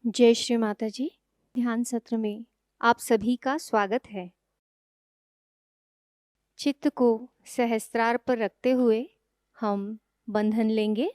जय श्री माता जी। ध्यान सत्र में आप सभी का स्वागत है। चित्त को सहस्त्रार पर रखते हुए हम बंधन लेंगे।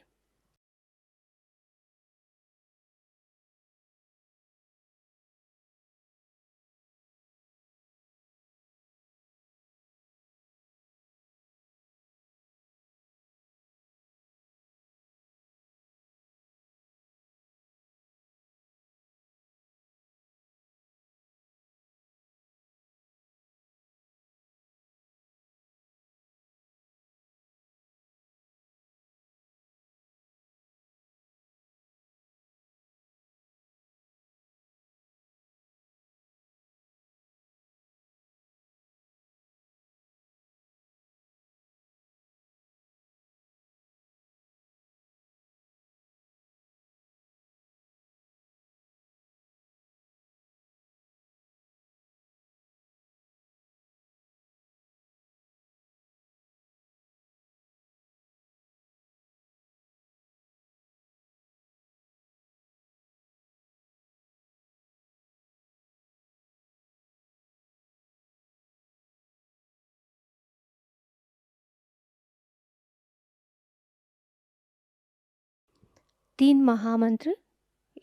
तीन महामंत्र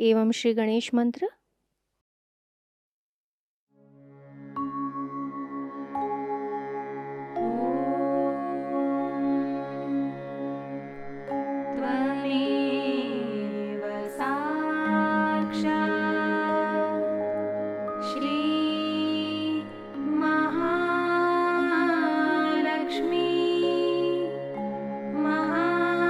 एवं श्री गणेश मंत्र। त्वमेव साक्षात् श्री महालक्ष्मी महासरस्वती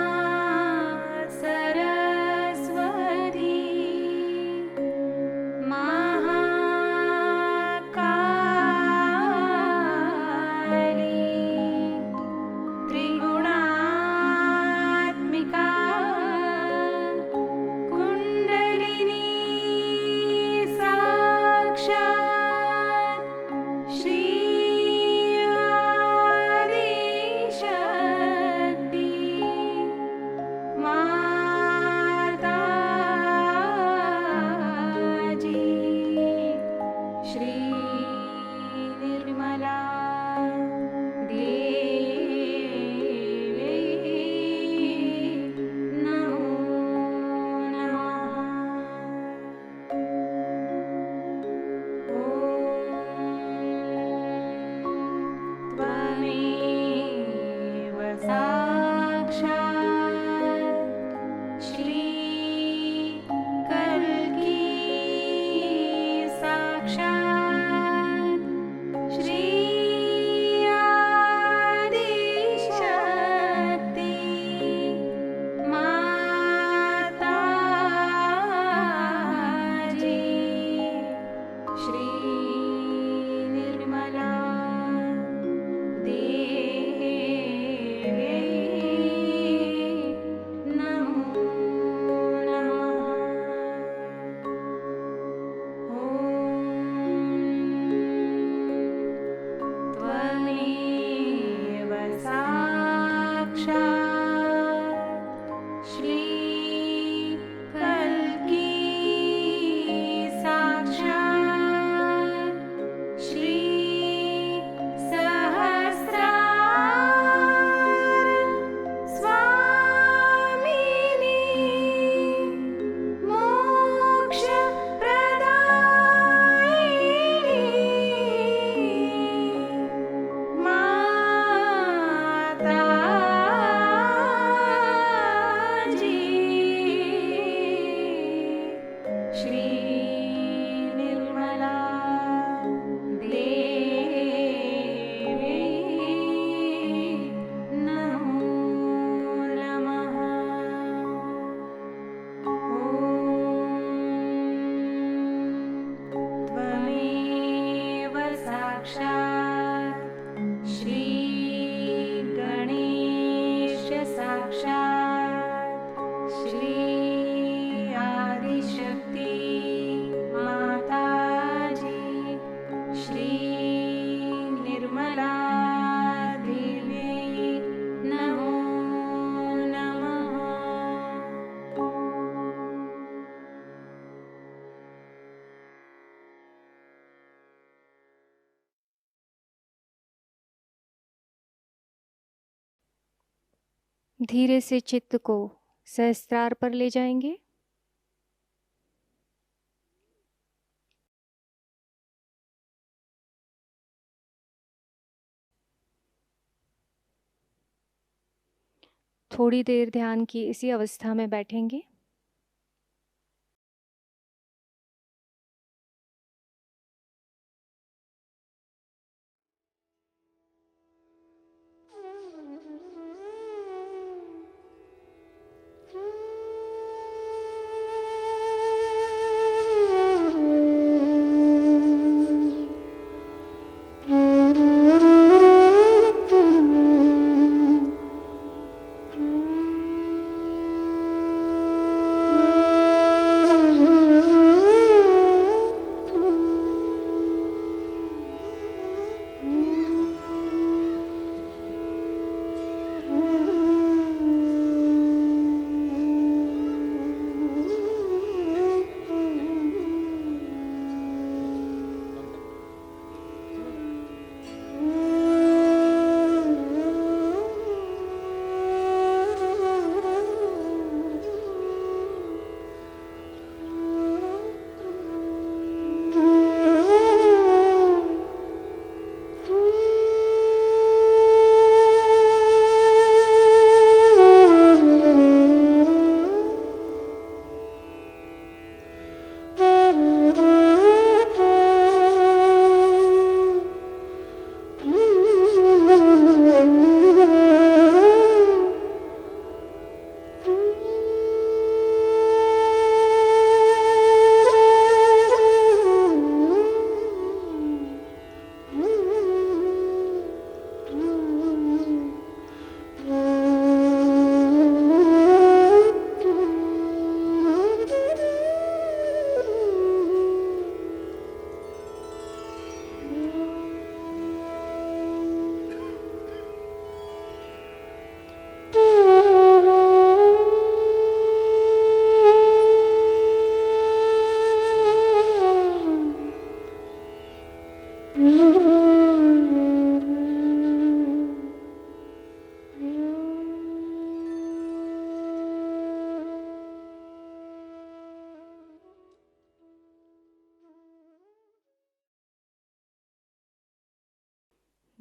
धीरे से चित्त को सहस्त्रार पर ले जाएंगे। थोड़ी देर ध्यान की इसी अवस्था में बैठेंगे।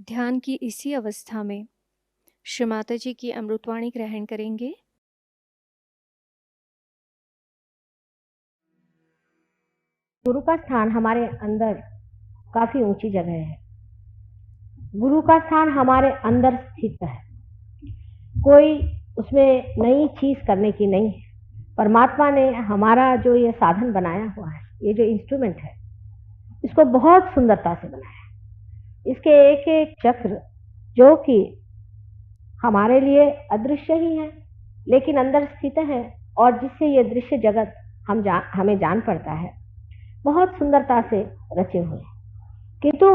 ध्यान की इसी अवस्था में श्री माता जी की अमृतवाणी ग्रहण करेंगे। गुरु का स्थान हमारे अंदर काफी ऊंची जगह है। गुरु का स्थान हमारे अंदर स्थित है, कोई उसमें नई चीज करने की नहीं है। परमात्मा ने हमारा जो ये साधन बनाया हुआ है, ये जो इंस्ट्रूमेंट है, इसको बहुत सुंदरता से बनाया है। इसके एक एक चक्र जो कि हमारे लिए अदृश्य ही है लेकिन अंदर स्थित है और जिससे ये दृश्य जगत हमें जान पड़ता है, बहुत सुंदरता से रचे हुए। किंतु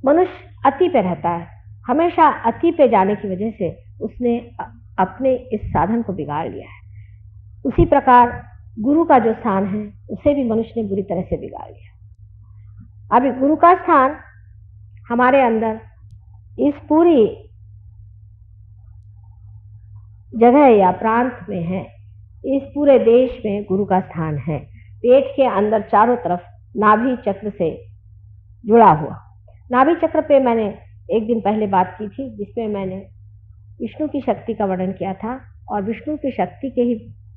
मनुष्य अति पे रहता है, हमेशा अति पे जाने की वजह से उसने अपने इस साधन को बिगाड़ लिया है। उसी प्रकार गुरु का जो स्थान है उसे भी मनुष्य ने बुरी तरह से बिगाड़ लिया। अभी गुरु का स्थान हमारे अंदर इस पूरी जगह या प्रांत में है, इस पूरे देश में गुरु का स्थान है। पेट के अंदर चारों तरफ नाभि चक्र से जुड़ा हुआ। नाभि चक्र पे मैंने एक दिन पहले बात की थी, जिसमें मैंने विष्णु की शक्ति का वर्णन किया था और विष्णु की शक्ति के ही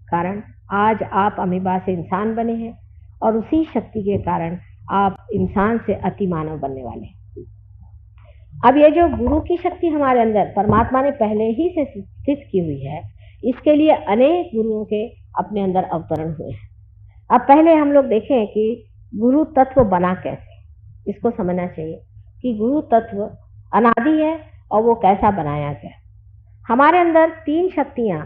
कारण आज आप अमीबा से इंसान बने हैं और उसी शक्ति के कारण आप इंसान से अति मानव बनने वाले हैं। अब ये जो गुरु की शक्ति हमारे अंदर परमात्मा ने पहले ही से स्थित की हुई है, इसके लिए अनेक गुरुओं के अपने अंदर अवतरण हुए हैं। अब पहले हम लोग देखें कि गुरु तत्व बना कैसे, इसको समझना चाहिए कि गुरु तत्व अनादि है और वो कैसा बनाया गया। हमारे अंदर तीन शक्तियां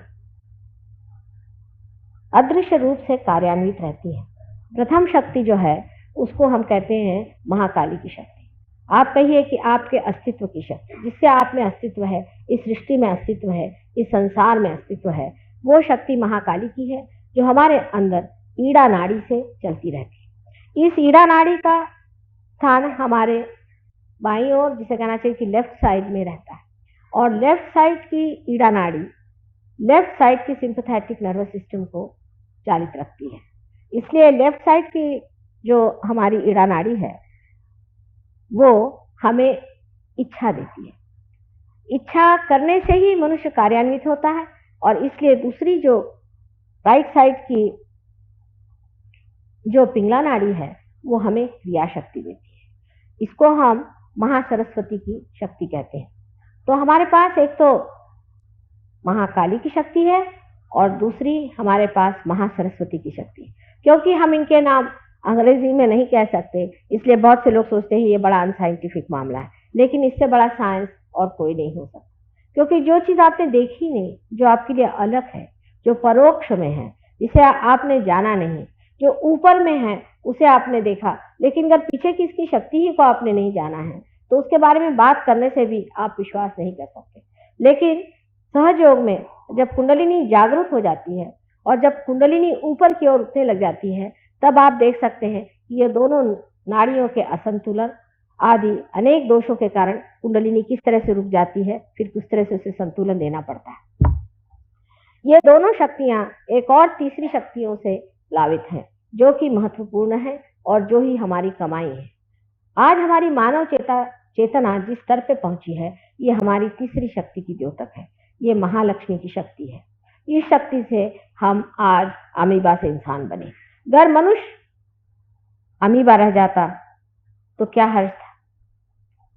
अदृश्य रूप से कार्यान्वित रहती है। प्रथम शक्ति जो है उसको हम कहते हैं महाकाली की शक्ति। आप कहिए कि आपके अस्तित्व की शक्ति, जिससे आप में अस्तित्व है, इस सृष्टि में अस्तित्व है, इस संसार में अस्तित्व है, वो शक्ति महाकाली की है जो हमारे अंदर ईड़ा नाड़ी से चलती रहती है। इस ईड़ा नाड़ी का स्थान हमारे बाईं ओर, जिसे कहना चाहिए कि लेफ्ट साइड में रहता है और लेफ्ट साइड की ईड़ा नाड़ी लेफ्ट साइड की सिंपैथेटिक नर्वस सिस्टम को चालित रखती है। इसलिए लेफ्ट साइड की जो हमारी ईड़ा नाड़ी है वो हमें इच्छा देती है। इच्छा करने से ही मनुष्य कार्यान्वित होता है और इसलिए दूसरी जो राइट साइड की जो पिंगला नाड़ी है वो हमें क्रिया शक्ति देती है। इसको हम महासरस्वती की शक्ति कहते हैं। तो हमारे पास एक तो महाकाली की शक्ति है और दूसरी हमारे पास महासरस्वती की शक्ति है। क्योंकि हम इनके नाम अंग्रेजी में नहीं कह सकते इसलिए बहुत से लोग सोचते हैं ये बड़ा अनसाइंटिफिक मामला है, लेकिन इससे बड़ा साइंस और कोई नहीं हो सकता। क्योंकि जो चीज आपने देखी नहीं, जो आपके लिए अलग है, जो परोक्ष में है, जिसे आपने जाना नहीं, जो ऊपर में है उसे आपने देखा, लेकिन अगर पीछे की इसकी शक्ति ही को आपने नहीं जाना है तो उसके बारे में बात करने से भी आप विश्वास नहीं कर सकते। लेकिन सहयोग में जब कुंडलिनी जागरूक हो जाती है और जब कुंडलिनी ऊपर की ओर उठने लग जाती है तब आप देख सकते हैं कि ये दोनों नाड़ियों के असंतुलन आदि अनेक दोषों के कारण कुंडलिनी किस तरह से रुक जाती है, फिर किस तरह से उसे संतुलन देना पड़ता है। ये दोनों शक्तियां एक और तीसरी शक्तियों से लावित हैं जो कि महत्वपूर्ण है और जो ही हमारी कमाई है। आज हमारी मानव चेतना जिस स्तर पे पहुंची है ये हमारी तीसरी शक्ति की द्योतक है। ये महालक्ष्मी की शक्ति है। इस शक्ति से हम आज अमीबा से इंसान बने। अगर मनुष्य अमीबा रह जाता तो क्या हर्ष था?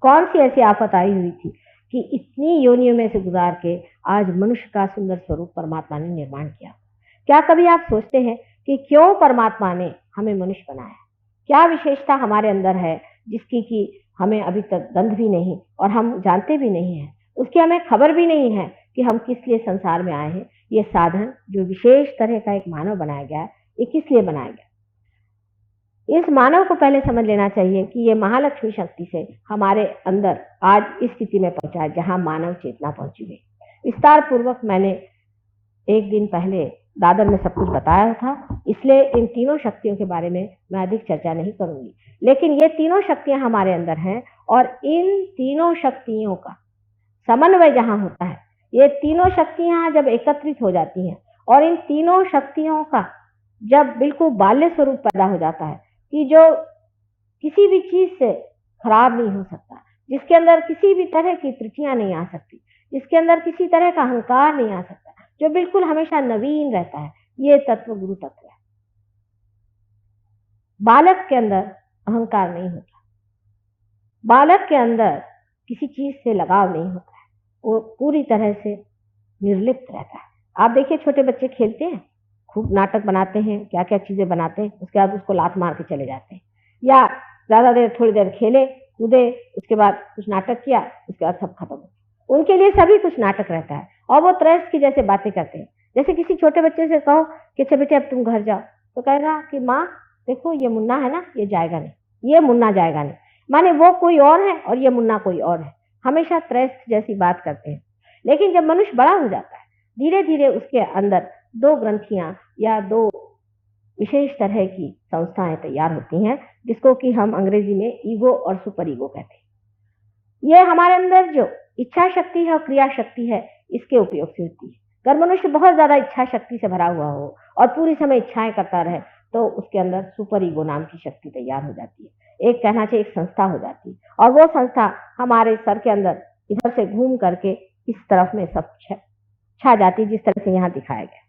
कौन सी ऐसी आफत आई हुई थी कि इतनी योनियों में से गुजार के आज मनुष्य का सुंदर स्वरूप परमात्मा ने निर्माण किया? क्या कभी आप सोचते हैं कि क्यों परमात्मा ने हमें मनुष्य बनाया? क्या विशेषता हमारे अंदर है जिसकी कि हमें अभी तक गंध भी नहीं और हम जानते भी नहीं है, उसकी हमें खबर भी नहीं है कि हम किस लिए संसार में आए हैं। ये साधन जो विशेष तरह का एक मानव बनाया गया है, ये किस लिए बनाया गया? इस मानव को पहले समझ लेना चाहिए कि ये महालक्ष्मी शक्ति से हमारे अंदर आज इस स्थिति में पहुंचा है जहां मानव चेतना पहुंची हुई। विस्तार पूर्वक मैंने एक दिन पहले दादर में सब कुछ बताया था, इसलिए इन तीनों शक्तियों के बारे में मैं अधिक चर्चा नहीं करूंगी। लेकिन ये तीनों शक्तियां हमारे अंदर हैं और इन तीनों शक्तियों का समन्वय जहां होता है, ये तीनों शक्तियां जब एकत्रित हो जाती हैं और इन तीनों शक्तियों का जब बिल्कुल बाल्य स्वरूप पैदा हो जाता है कि जो किसी भी चीज से खराब नहीं हो सकता, जिसके अंदर किसी भी तरह की त्रुटियां नहीं आ सकती, जिसके अंदर किसी तरह का अहंकार नहीं आ सकता, जो बिल्कुल हमेशा नवीन रहता है, ये तत्व गुरु तत्व है। बालक के अंदर अहंकार नहीं होता, बालक के अंदर किसी चीज से लगाव नहीं होता है, वो पूरी तरह से निर्लिप्त रहता है। आप देखिए छोटे बच्चे खेलते हैं, खूब नाटक बनाते हैं, क्या क्या चीजें बनाते हैं, उसके बाद उसको लात मार के चले जाते हैं, या ज्यादा देर थोड़ी देर खेले कूदे, उसके बाद कुछ नाटक किया, उसके बाद सब खत्म हो। उनके लिए सभी कुछ नाटक रहता है और वो त्रस्त की जैसे बातें करते हैं। जैसे किसी छोटे बच्चे से कहो कि अच्छा बेटे अब तुम घर जाओ, तो कहेगा कि माँ देखो ये मुन्ना है ना, ये जाएगा नहीं, ये मुन्ना जाएगा नहीं, माने वो कोई और है और ये मुन्ना कोई और है, हमेशा त्रस्त जैसी बात करते हैं। लेकिन जब मनुष्य बड़ा हो जाता है, धीरे धीरे उसके अंदर दो ग्रंथियां या दो विशेष तरह की संस्थाएं तैयार होती हैं, जिसको कि हम अंग्रेजी में ईगो और सुपर ईगो कहते हैं। ये हमारे अंदर जो इच्छा शक्ति है और क्रिया शक्ति है, इसके उपयोग से होती है। अगर मनुष्य बहुत ज्यादा इच्छा शक्ति से भरा हुआ हो और पूरी समय इच्छाएं करता रहे तो उसके अंदर सुपर ईगो नाम की शक्ति तैयार हो जाती है। एक कहना चाहिए एक संस्था हो जाती है और वो संस्था हमारे सर के अंदर इधर से घूम करके इस तरफ में सब छा जाती है, जिस तरह से यहाँ दिखाया गया।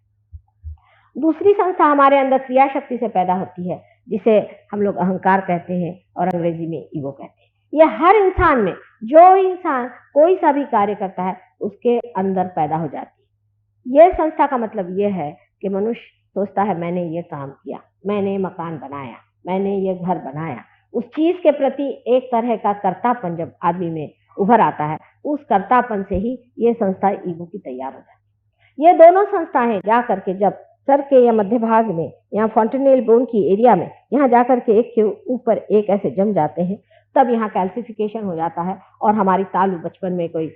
दूसरी संस्था हमारे अंदर क्रिया शक्ति से पैदा होती है, जिसे हम लोग अहंकार कहते हैं और अंग्रेजी में ईगो कहते हैं। यह हर इंसान में, जो इंसान कोई सा भी कार्य करता है उसके अंदर पैदा हो जाती है। यह संस्था का मतलब यह है कि मनुष्य सोचता है मैंने ये काम किया, मैंने मकान बनाया, मैंने ये घर बनाया, उस चीज के प्रति एक तरह का कर्तापन जब आदमी में उभर आता है, उस कर्तापन से ही ये संस्था ईगो की तैयार हो जाती है। ये दोनों संस्थाएं जा करके जब सर के या मध्य भाग में या फॉन्टेनेल बोन की एरिया में यहाँ जाकर के एक के ऊपर एक ऐसे जम जाते हैं, तब यहाँ कैल्सिफिकेशन हो जाता है और हमारी तालू बचपन में कोई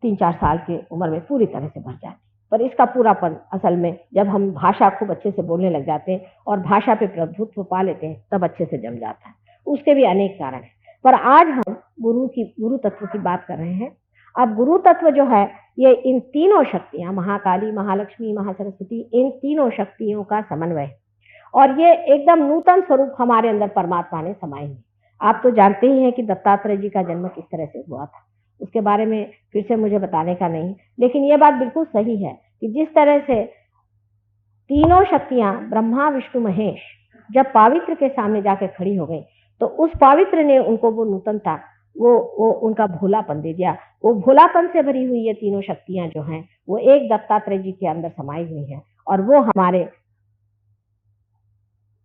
3-4 साल की उम्र में पूरी तरह से भर जाती है। पर इसका पूरापन असल में जब हम भाषा खूब अच्छे से बोलने लग जाते हैं और भाषा पे प्रभुत्व पा लेते हैं, तब अच्छे से जम जाता है। उसके भी अनेक कारण है, पर आज हम गुरु तत्व की बात कर रहे हैं। अब गुरु तत्व जो है ये इन तीनों शक्तियां, महाकाली, महालक्ष्मी, महासरस्वती, इन तीनों शक्तियों का समन्वय है और ये एकदम नूतन स्वरूप हमारे अंदर परमात्मा ने समाये हैं। आप तो जानते ही हैं कि दत्तात्रेय जी का जन्म किस तरह से हुआ था, उसके बारे में फिर से मुझे बताने का नहीं, लेकिन ये बात बिल्कुल सही है कि जिस तरह से तीनों शक्तियां ब्रह्मा विष्णु महेश जब पावित्र के सामने जाकर खड़ी हो गई, तो उस पावित्र ने उनको वो नूतनता, वो उनका भोलापन दे दिया। वो भोलापन से भरी हुई ये तीनों शक्तियां जो हैं वो एक दत्तात्रेय जी के अंदर समाई हुई हैं और वो हमारे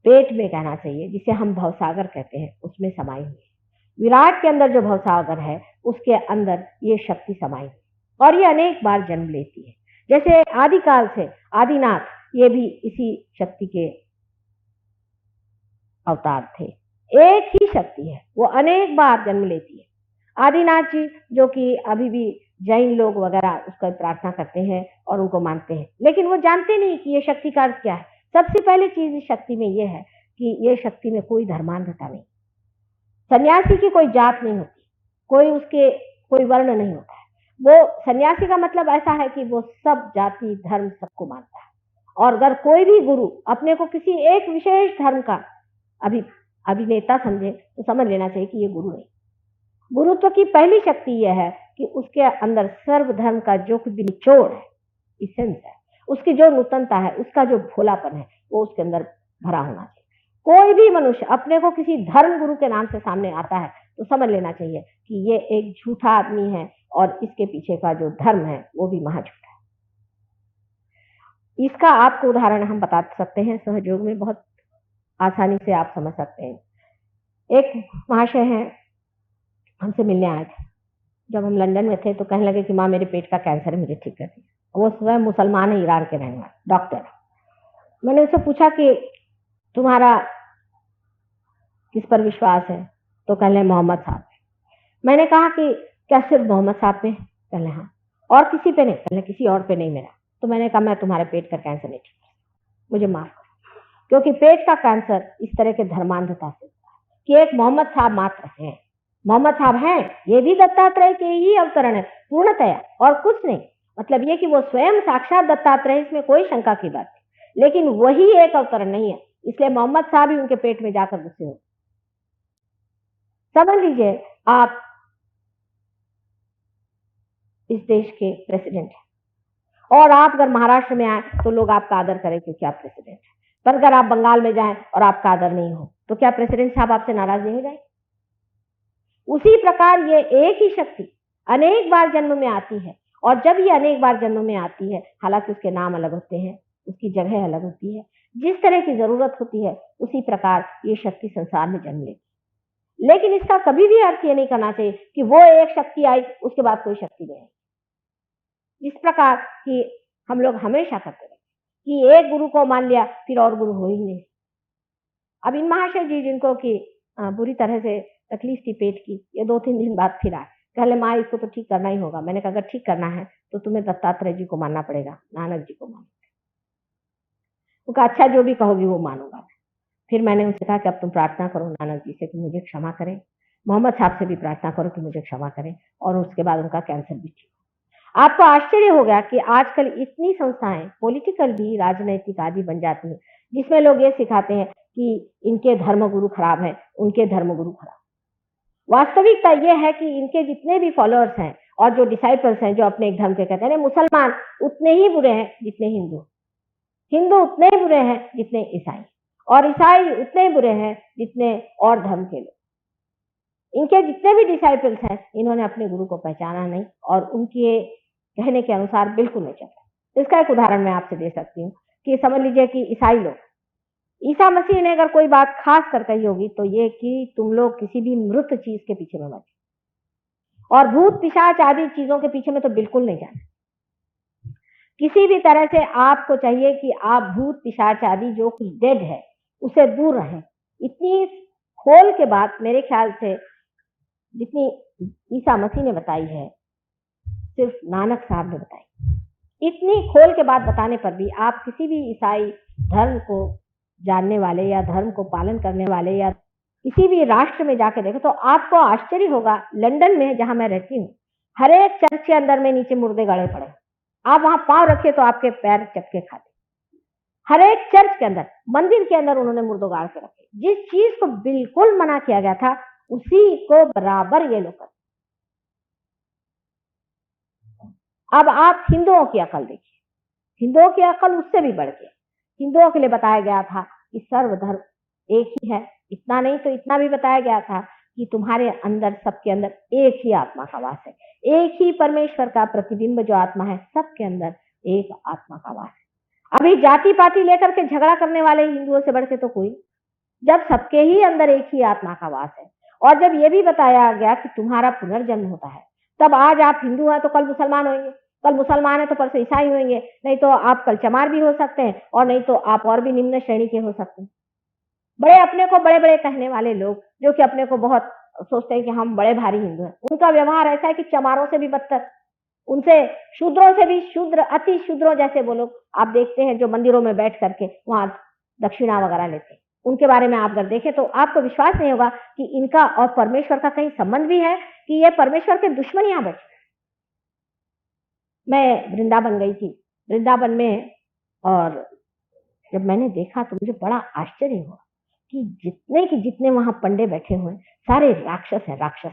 पेट में, कहना चाहिए, जिसे हम भवसागर कहते हैं, उसमें समाई हुई है। विराट के अंदर जो भवसागर है उसके अंदर ये शक्ति समाई हुई और ये अनेक बार जन्म लेती है। जैसे आदिकाल से आदिनाथ, ये भी इसी शक्ति के अवतार थे। एक ही शक्ति है, वो अनेक बार जन्म लेती है। आदिनाथ जी जो कि अभी भी जैन लोग वगैरह उसका प्रार्थना करते हैं और उनको मानते हैं, लेकिन वो जानते नहीं कि ये शक्ति का अर्थ क्या है। सबसे पहली चीज इस शक्ति में ये है कि ये शक्ति में कोई धर्मांधता नहीं, सन्यासी की कोई जात नहीं होती, कोई वर्ण नहीं होता है। वो सन्यासी का मतलब ऐसा है कि वो सब जाति धर्म सबको मानता है और अगर कोई भी गुरु अपने को किसी एक विशेष धर्म का अभिनेता समझे तो समझ लेना चाहिए कि ये गुरु नहीं। गुरुत्व की पहली शक्ति यह है कि उसके अंदर सर्वधर्म का जो कुछ भी निचोड़ है, इसेंस है, उसकी जो नूतनता है, उसका जो भोलापन है, वो उसके अंदर भरा होना चाहिए। कोई भी मनुष्य अपने को किसी धर्म गुरु के नाम से सामने आता है तो समझ लेना चाहिए कि ये एक झूठा आदमी है और इसके पीछे का जो धर्म है वो भी महाझूठा है। इसका आपको उदाहरण हम बता सकते हैं सहयोग में, बहुत आसानी से आप समझ सकते हैं। एक महाशय हैं, हमसे मिलने आए थे जब हम लंदन में थे, तो कहने लगे कि माँ मेरे पेट का कैंसर है, मुझे ठीक कर दिया। वो स्वयं मुसलमान है, ईरान के रहने वाले डॉक्टर। मैंने उससे पूछा कि तुम्हारा किस पर विश्वास है, तो कहने मोहम्मद साहब। मैंने कहा कि क्या सिर्फ मोहम्मद साहब पे? कहने हाँ। और किसी पे नहीं? कहने किसी और पे नहीं मेरा। तो मैंने कहा मैं तुम्हारे पेट का कैंसर नहीं ठीक, मुझे माफ करो, क्योंकि पेट का कैंसर इस तरह के धर्मांधता से कि एक मोहम्मद साहब मात्र हैं। मोहम्मद साहब हैं, ये भी दत्तात्रेय के ही अवतरण है पूर्णतया, और कुछ नहीं। मतलब ये कि वो स्वयं साक्षात दत्तात्रेय, इसमें कोई शंका की बात नहीं, लेकिन वही एक अवतरण नहीं है, इसलिए मोहम्मद साहब ही उनके पेट में जाकर गुस्से हो। समझ लीजिए आप इस देश के प्रेसिडेंट हैं और आप अगर महाराष्ट्र में आए तो लोग आपका आदर करें क्योंकि आप प्रेसिडेंट हैं, पर अगर आप बंगाल में जाएं और आपका आदर नहीं हो तो क्या प्रेसिडेंट साहब आपसे नाराज नहीं हो जाए? उसी प्रकार ये एक ही शक्ति अनेक बार जन्म में आती है और जब ये अनेक बार जन्म में आती है, हालांकि उसके नाम अलग होते हैं, उसकी जगह अलग होती है, जिस तरह की जरूरत होती है उसी प्रकार ये शक्ति संसार में जन्म लेती है। लेकिन इसका कभी भी अर्थ ये नहीं करना चाहिए कि वो एक शक्ति आई उसके बाद कोई शक्ति नहीं आई। इस प्रकार की हम लोग हमेशा करते रहे कि एक गुरु को मान लिया फिर और गुरु हो ही नहीं। अब इन महाशय जी जिनको कि बुरी तरह से तकलीफ थी पेट की, ये 2-3 दिन बाद फिर आए, कहले माँ इसको तो ठीक करना ही होगा। मैंने कहा अगर ठीक करना है तो तुम्हें दत्तात्रेय जी को मानना पड़ेगा, नानक जी को मानना। वो कहा अच्छा जो भी कहोगी वो मानूंगा। फिर मैंने उनसे कहा कि अब तुम प्रार्थना करो नानक जी से कि मुझे क्षमा करें, मोहम्मद साहब से भी प्रार्थना करो कि मुझे क्षमा करें, और उसके बाद उनका कैंसर भी ठीक। आपको आश्चर्य होगा कि आजकल इतनी संस्थाएं पॉलिटिकल भी, राजनैतिक आदि बन जाती हैं जिसमें लोग ये सिखाते हैं कि इनके धर्मगुरु खराब हैं, उनके धर्मगुरु खराब। वास्तविकता यह है कि इनके जितने भी फॉलोअर्स हैं और जो डिसाइपल्स हैं जो अपने एक धर्म के कहते हैं, मुसलमान उतने ही बुरे हैं जितने हिंदू, हिंदू उतने ही बुरे हैं जितने ईसाई, और ईसाई उतने ही बुरे हैं जितने और धर्म के लोग। इनके जितने भी डिसाइपल्स हैं इन्होंने अपने गुरु को पहचाना नहीं और उनके कहने के अनुसार बिल्कुल नहीं चलता। इसका एक उदाहरण मैं आपसे दे सकती हूँ कि समझ लीजिए कि ईसाई लोग, ईसा मसीह ने अगर कोई बात खास कर कही होगी तो ये कि तुम लोग किसी भी मृत चीज के पीछे में मत, और भूत पिशाच आदि चीजों के पीछे में तो बिल्कुल नहीं जाना। किसी भी तरह से आपको चाहिए कि आप भूत पिशाच आदि जो कुछ डेड है उसे दूर रहें। इतनी खोल के बात मेरे ख्याल से जितनी ईसा मसीह ने बताई है सिर्फ नानक साहब ने बताई। इतनी खोल के बात बताने पर भी आप किसी भी ईसाई धर्म को जानने वाले या धर्म को पालन करने वाले या किसी भी राष्ट्र में जाकर देखें तो आपको आश्चर्य होगा। लंदन में जहां मैं रहती हूँ, हर एक चर्च के अंदर में नीचे मुर्दे गड़े पड़े, आप वहां पांव रखे तो आपके पैर चटके खाते। हर एक चर्च के अंदर, मंदिर के अंदर उन्होंने मुर्दों गाड़ के रखे। जिस चीज को बिल्कुल मना किया गया था उसी को बराबर ये लोग करते। अब आप हिंदुओं की अकल देखिए, हिंदुओं की अकल उससे भी बढ़ के, हिंदुओं के लिए बताया गया था कि सर्वधर्म एक ही है। इतना नहीं तो इतना भी बताया गया था कि तुम्हारे अंदर, सबके अंदर एक ही आत्मा का वास है, एक ही परमेश्वर का प्रतिबिंब जो आत्मा है, सबके अंदर एक आत्मा का वास है। अभी जाति पाति लेकर के झगड़ा करने वाले हिंदुओं से बढ़ के तो कोई, जब सबके ही अंदर एक ही आत्मा का वास है, और जब ये भी बताया गया कि तुम्हारा पुनर्जन्म होता है, तब आज आप हिंदू हैं तो कल मुसलमान होंगे, कल मुसलमान है तो परसों ईसाई होंगे, नहीं तो आप कल चमार भी हो सकते हैं, और नहीं तो आप और भी निम्न श्रेणी के हो सकते हैं। बड़े अपने को बड़े बड़े कहने वाले लोग, जो कि अपने को बहुत सोचते हैं कि हम बड़े भारी हिंदू हैं, उनका व्यवहार ऐसा है कि चमारों से भी बदतर, उनसे शूद्रों से भी शूद्र, अति शूद्रों जैसे वो लोग आप देखते हैं जो मंदिरों में बैठ करके वहां दक्षिणा वगैरह लेते हैं। उनके बारे में आप अगर देखें तो आपको विश्वास नहीं होगा कि इनका और परमेश्वर का कहीं संबंध भी है, कि ये परमेश्वर के दुश्मन यहाँ बैठे। मैं वृंदावन गई थी, वृंदावन में, और जब मैंने देखा तो मुझे बड़ा आश्चर्य हुआ कि जितने की जितने वहां पंडे बैठे हुए सारे राक्षस हैं, राक्षस।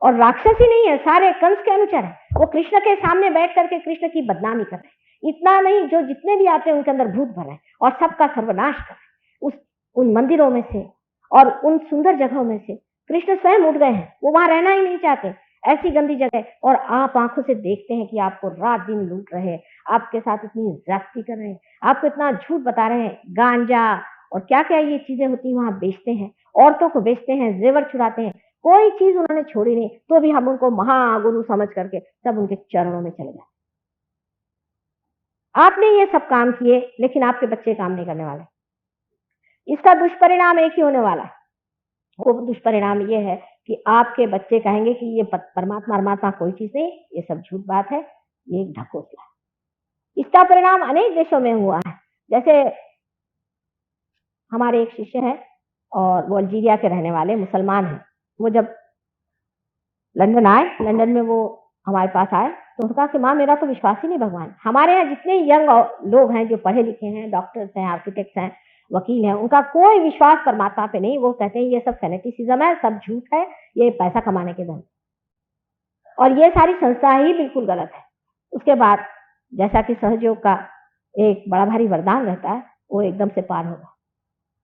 और राक्षस ही नहीं है, सारे कंस के अनुचर हैं। वो कृष्ण के सामने बैठ करके कृष्ण की बदनामी कर रहे हैं। इतना नहीं, जो जितने भी आते हैं उनके अंदर भूत भरा है और सबका सर्वनाश कर रहे हैं। उस उन मंदिरों में से और उन सुंदर जगहों में से कृष्ण स्वयं उठ गए हैं, वो वहां रहना ही नहीं चाहते, ऐसी गंदी जगह। और आप आंखों से देखते हैं कि आपको रात दिन लूट रहे हैं, आपके साथ इतनी ज्यादती कर रहे हैं, आपको इतना झूठ बता रहे हैं, गांजा और क्या क्या ये चीजें होती हैं वहां बेचते हैं, औरतों को बेचते हैं, जेवर चुराते हैं। कोई चीज उन्होंने छोड़ी नहीं, तो भी हम उनको महागुरु समझ करके सब उनके चरणों में चले जाते। आपने ये सब काम किए, लेकिन आपके बच्चे काम नहीं करने वाले। इसका दुष्परिणाम एक ही होने वाला है। वो दुष्परिणाम ये है कि आपके बच्चे कहेंगे कि ये परमात्मा परमात्मा कोई चीज नहीं, ये सब झूठ बात है, ये एक ढकोसला है। इसका परिणाम अनेक देशों में हुआ है। जैसे हमारे एक शिष्य है और वो अल्जीरिया के रहने वाले मुसलमान हैं। वो जब लंदन आए, लंदन में वो हमारे पास आए तो उन्होंने कहा कि माँ मेरा तो विश्वास ही नहीं भगवान। हमारे यहाँ जितने यंग लोग हैं जो पढ़े लिखे हैं, डॉक्टर्स हैं, आर्किटेक्ट्स हैं, वकील हैं, उनका कोई विश्वास परमात्मा पे नहीं। वो कहते हैं ये सब फेनेटिसिज्म है, सब झूठ है, ये पैसा कमाने के धन, और ये सारी संस्था ही बिल्कुल गलत है। उसके बाद जैसा कि सहयोग का एक बड़ा भारी वरदान रहता है, वो एकदम से पार होगा।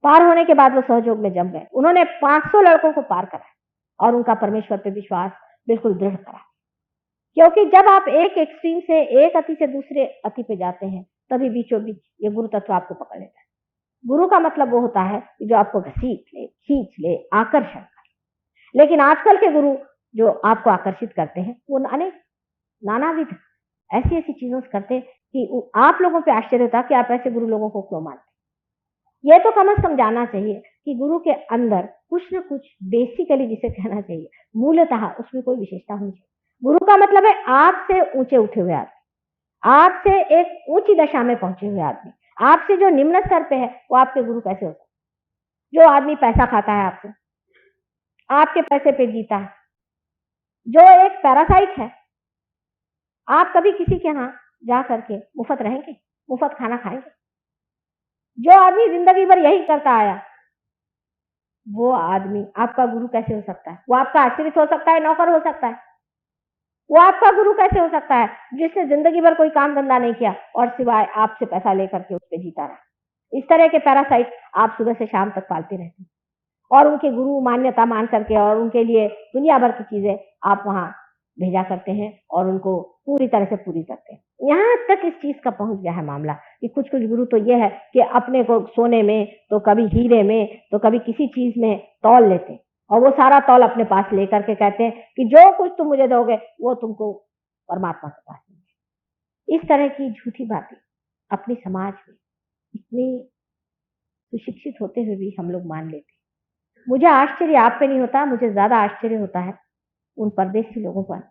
पार होने के बाद वो सहयोग में जम गए। उन्होंने 500 लड़कों को पार करा और उनका परमेश्वर पे विश्वास बिल्कुल दृढ़ करा। क्योंकि जब आप एक एक्सट्रीम से, एक अति से दूसरे अति पे जाते हैं, तभी बीचों बीच ये गुरु तत्व आपको पकड़ लेता है। गुरु का मतलब वो होता है कि जो आपको घसीट ले, खींच ले, आकर्षण करे। लेकिन आजकल के गुरु जो आपको आकर्षित करते हैं वो अनेक नानाविध ऐसी ऐसी चीजों से करते हैं कि आप लोगों पे आश्चर्य होता है कि आप ऐसे गुरु लोगों को क्यों मानते। ये तो कम से कम जानना चाहिए कि गुरु के अंदर कुछ न कुछ बेसिकली, जिसे कहना चाहिए मूलतः, उसमें कोई विशेषता होनी चाहिए। गुरु का मतलब है आपसे ऊंचे उठे हुए आदमी, आपसे एक ऊंची दशा में पहुंचे हुए आदमी। आपसे जो निम्न स्तर पे है वो आपके गुरु कैसे हो सकते? जो आदमी पैसा खाता है आपसे, आपके पैसे पे जीता है, जो एक पैरासाइट है। आप कभी किसी के यहाँ जा करके मुफ्त रहेंगे, मुफ्त खाना खाएंगे? जो आदमी जिंदगी भर यही करता आया, वो आदमी आपका गुरु कैसे हो सकता है? वो आपका आश्रित हो सकता है, नौकर हो सकता है। वो आपका गुरु कैसे हो सकता है जिसने जिंदगी भर कोई काम धंधा नहीं किया और सिवाय आपसे पैसा लेकर के उस पर जीता रहा? इस तरह के पैरासाइट आप सुबह से शाम तक पालते रहते हैं, और उनके गुरु मान्यता मान करके और उनके लिए दुनिया भर की चीजें आप वहां भेजा करते हैं और उनको पूरी तरह से पूरी करते हैं। यहाँ तक इस चीज का पहुंच गया है मामला कि कुछ कुछ गुरु तो ये है कि अपने को सोने में, तो कभी हीरे में, तो कभी किसी चीज में तौल लेते हैं, और वो सारा तौल अपने पास लेकर के कहते हैं कि जो कुछ तुम मुझे दोगे वो तुमको परमात्मा के पास देंगे। इस तरह की झूठी बातें अपने समाज में इतनी सुशिक्षित होते हुए भी हम लोग मान लेते हैं। मुझे आश्चर्य आप पे नहीं होता, मुझे ज्यादा आश्चर्य होता है उन परदेशी लोगों पर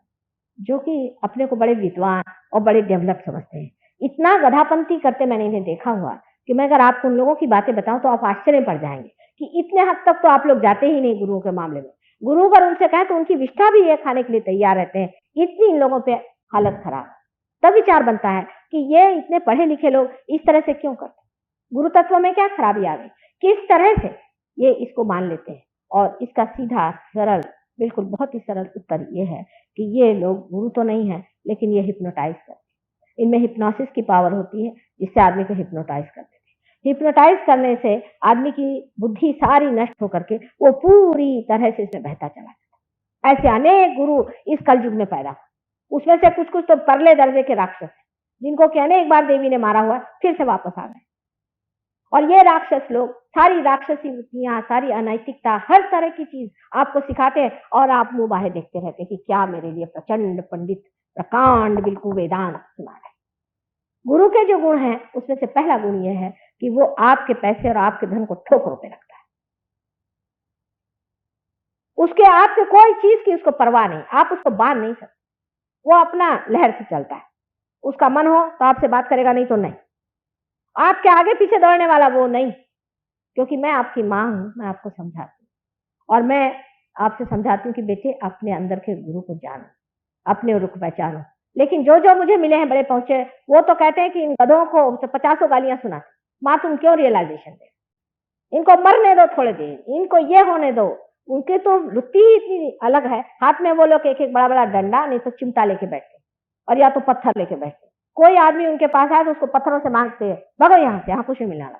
जो कि अपने को बड़े विद्वान और बड़े डेवलप समझते हैं। इतना गधापंती करते मैंने इन्हें देखा हुआ कि मैं अगर आपको उन लोगों की बातें बताऊं तो आप आश्चर्य पड़ जाएंगे कि इतने हद तक तो आप लोग जाते ही नहीं गुरुओं के मामले में। गुरु अगर उनसे कहें तो उनकी विष्ठा भी ये खाने के लिए तैयार रहते हैं इतनी इन लोगों पे हालत खराब। तब विचार बनता है कि ये इतने पढ़े लिखे लोग इस तरह से क्यों करते, गुरु तत्व में क्या खराबी आ गई, किस तरह से ये इसको मान लेते हैं। और इसका सीधा सरल, बिल्कुल बहुत ही सरल उत्तर ये है कि ये लोग गुरु तो नहीं है, लेकिन ये हिप्नोटाइज करते हैं। इनमें हिप्नोसिस की पावर होती है, जिससे आदमी को हिप्नोटाइज कर देते हैं। हिप्नोटाइज करने से आदमी की बुद्धि सारी नष्ट होकर के वो पूरी तरह से इसमें बहता चला जाता है। ऐसे अनेक गुरु इस कलयुग में पैदा हुए। उसमें से कुछ कुछ तो परले दर्जे के राक्षस हैं, जिनको कि अनेक बार देवी ने मारा हुआ, फिर से वापस आ गए। और ये राक्षस लोग सारी राक्षसी वृत्तियां, सारी अनैतिकता, हर तरह की चीज आपको सिखाते हैं, और आप मुंह बाहे देखते रहते हैं कि क्या मेरे लिए प्रचंड पंडित प्रकांड बिल्कुल वेदांत सुना रहे। गुरु के जो गुण हैं उसमें से पहला गुण यह है कि वो आपके पैसे और आपके धन को ठोकरों पे रखता है। उसके आपके कोई चीज की उसको परवाह नहीं, आप उसको बांध नहीं सकते। वो अपना लहर से चलता है। उसका मन हो तो आपसे बात करेगा, नहीं तो नहीं। आपके आगे पीछे दौड़ने वाला वो नहीं, क्योंकि मैं आपकी माँ हूं, मैं आपको समझाती हूँ। और मैं आपसे समझाती हूँ कि बेटे अपने अंदर के गुरु को जानो, अपने रुख पहचानो। लेकिन जो जो मुझे मिले हैं बड़े पहुंचे, वो तो कहते हैं कि इन गधों को 50 गालियां सुनाते, माँ तुम क्यों रियलाइजेशन दे, इनको मरने दो थोड़े देर, इनको ये होने दो। उनकी तो वृत्ति ही इतनी अलग है। हाथ में वो लोग एक एक बड़ा बड़ा डंडा, नहीं तो चिमटा लेके बैठे, और या तो पत्थर लेके बैठे। कोई आदमी उनके पास आए तो उसको पत्थरों से मांगते हैं, भगो यहाँ से, यहाँ कुछ नहीं मिलने वाला।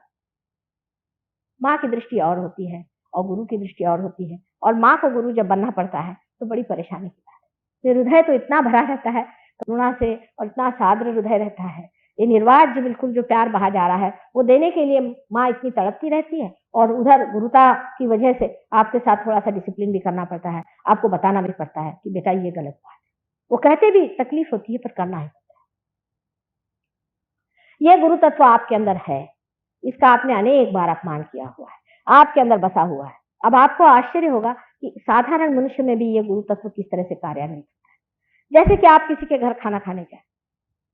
माँ की दृष्टि और होती है और गुरु की दृष्टि और होती है। और माँ को गुरु जब बनना पड़ता है तो बड़ी परेशानी की बात है। तो हृदय तो इतना भरा रहता है करुणा से, और इतना साद्र हृदय रहता है। ये निर्वाज जो बिल्कुल जो प्यार बहा जा रहा है, वो देने के लिए माँ इतनी तड़पती रहती है। और उधर गुरुता की वजह से आपके साथ थोड़ा सा डिसिप्लिन भी करना पड़ता है, आपको बताना भी पड़ता है कि बेटा ये गलत बात है। वो कहते भी तकलीफ होती है, पर करना है। ये गुरु तत्व आपके अंदर है, इसका आपने अनेक बार अपमान किया हुआ है, आपके अंदर बसा हुआ है। अब आपको आश्चर्य होगा कि साधारण मनुष्य में भी ये गुरु तत्व किस तरह से कार्यान्वित होता है। जैसे कि आप किसी के घर खाना खाने जाए,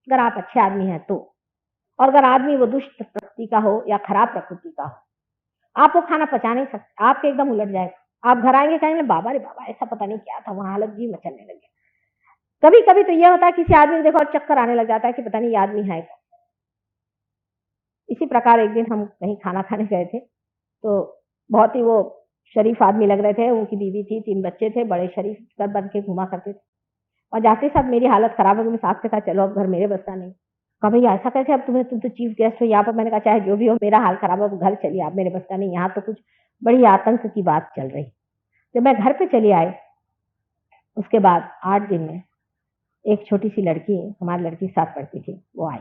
अगर आप अच्छे आदमी हैं तो, और अगर आदमी वो दुष्ट प्रकृति का हो या खराब प्रकृति का हो, आप वो खाना पचा नहीं सकते, आपके एकदम उलट जाएगा। आप घर आएंगे, कहेंगे बाबा रे बाबा, ऐसा पता नहीं क्या था वहां, हालत जी मचलने लगे। कभी कभी तो ये होता है किसी आदमी को देखो और चक्कर आने लग जाता है कि पता नहीं ये आदमी है। इसी प्रकार एक दिन हम कहीं खाना खाने गए थे, तो बहुत ही वो शरीफ आदमी लग रहे थे। उनकी बीवी थी, 3 बच्चे थे, बड़े शरीफ कर बन के घुमा करते थे। और जाते साथ मेरी हालत खराब हो गई। मैं साथ से कहा चलो अब घर मेरे बस का नहीं। कहा भैया ऐसा कैसे, अब तुम तो चीफ गेस्ट हो यहाँ पर। मैंने कहा चाहे जो भी हो, मेरा हाल खराब हो, घर चलिए, आप मेरे बस का नहीं। यहाँ तो कुछ बड़ी आतंक की बात चल रही। जब मैं घर पे चली आई, उसके बाद 8 दिन में एक छोटी सी लड़की, हमारी लड़की साथ पढ़ती थी, वो आई।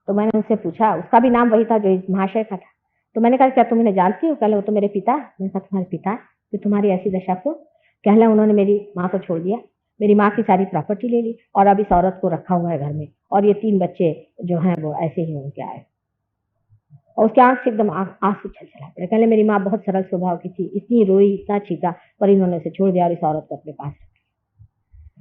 तो मैंने उससे पूछा, उसका भी नाम वही था जो इस महाशय का था। तो मैंने कहा क्या तुम इन्हें जानती हो? कहले वो तो मेरे पिता। मैंने कहा तुम्हारे पिता? तो तुम्हारी ऐसी दशा क्यों? कहले उन्होंने मेरी माँ को छोड़ दिया, मेरी माँ की सारी प्रॉपर्टी ले ली, और अब इस औरत को रखा हुआ है घर में, और ये 3 बच्चे जो हैं वो ऐसे ही उनके आए। और उसकी आंख से एकदम आंसू छल छला पड़े। कहले मेरी माँ बहुत सरल स्वभाव की थी, इतनी रोई, इतना चीखा, पर इन्होंने उसे छोड़ दिया और इस औरत को अपने पास।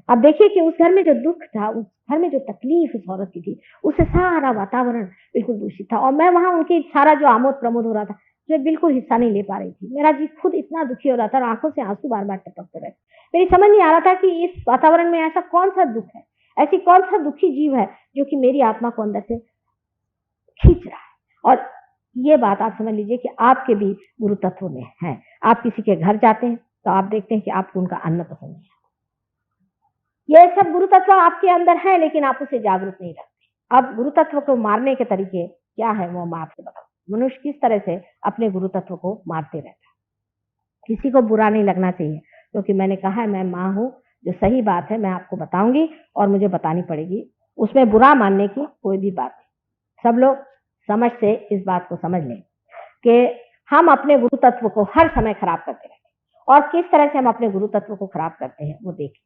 अब देखिए कि उस घर में जो दुख था, उस घर में जो तकलीफ उस औरत की थी, उससे सारा वातावरण बिल्कुल दूषित था। और मैं वहां उनकी सारा जो आमोद प्रमोद हो रहा था, मैं बिल्कुल हिस्सा नहीं ले पा रही थी। मेरा जी खुद इतना दुखी हो रहा था और आंखों से आंसू बार बार टपकते रहे। मेरी समझ नहीं आ रहा था कि इस वातावरण में ऐसा कौन सा दुख है, ऐसी कौन सा दुखी जीव है जो कि मेरी आत्मा को अंदर से खींच रहा है। और ये बात आप समझ लीजिए कि आपके भी गुरु तत्व में है। आप किसी के घर जाते हैं तो आप देखते हैं कि आपको उनका अन्न पसंद नहीं। ये सब गुरु तत्व आपके अंदर है, लेकिन आप उसे जागरूक नहीं रखते। अब गुरु तत्व को मारने के तरीके क्या है वो मैं आपसे बताऊं। मनुष्य किस तरह से अपने गुरु तत्व को मारते रहता है। किसी को बुरा नहीं लगना चाहिए, क्योंकि मैंने कहा है मैं माँ हूँ, जो सही बात है मैं आपको बताऊंगी और मुझे बतानी पड़ेगी। उसमें बुरा मानने की कोई भी बात नहीं। सब लोग समझ से इस बात को समझ लें कि हम अपने गुरु तत्व को हर समय खराब करते रहते हैं, और किस तरह से हम अपने गुरु तत्व को खराब करते हैं वो देखें।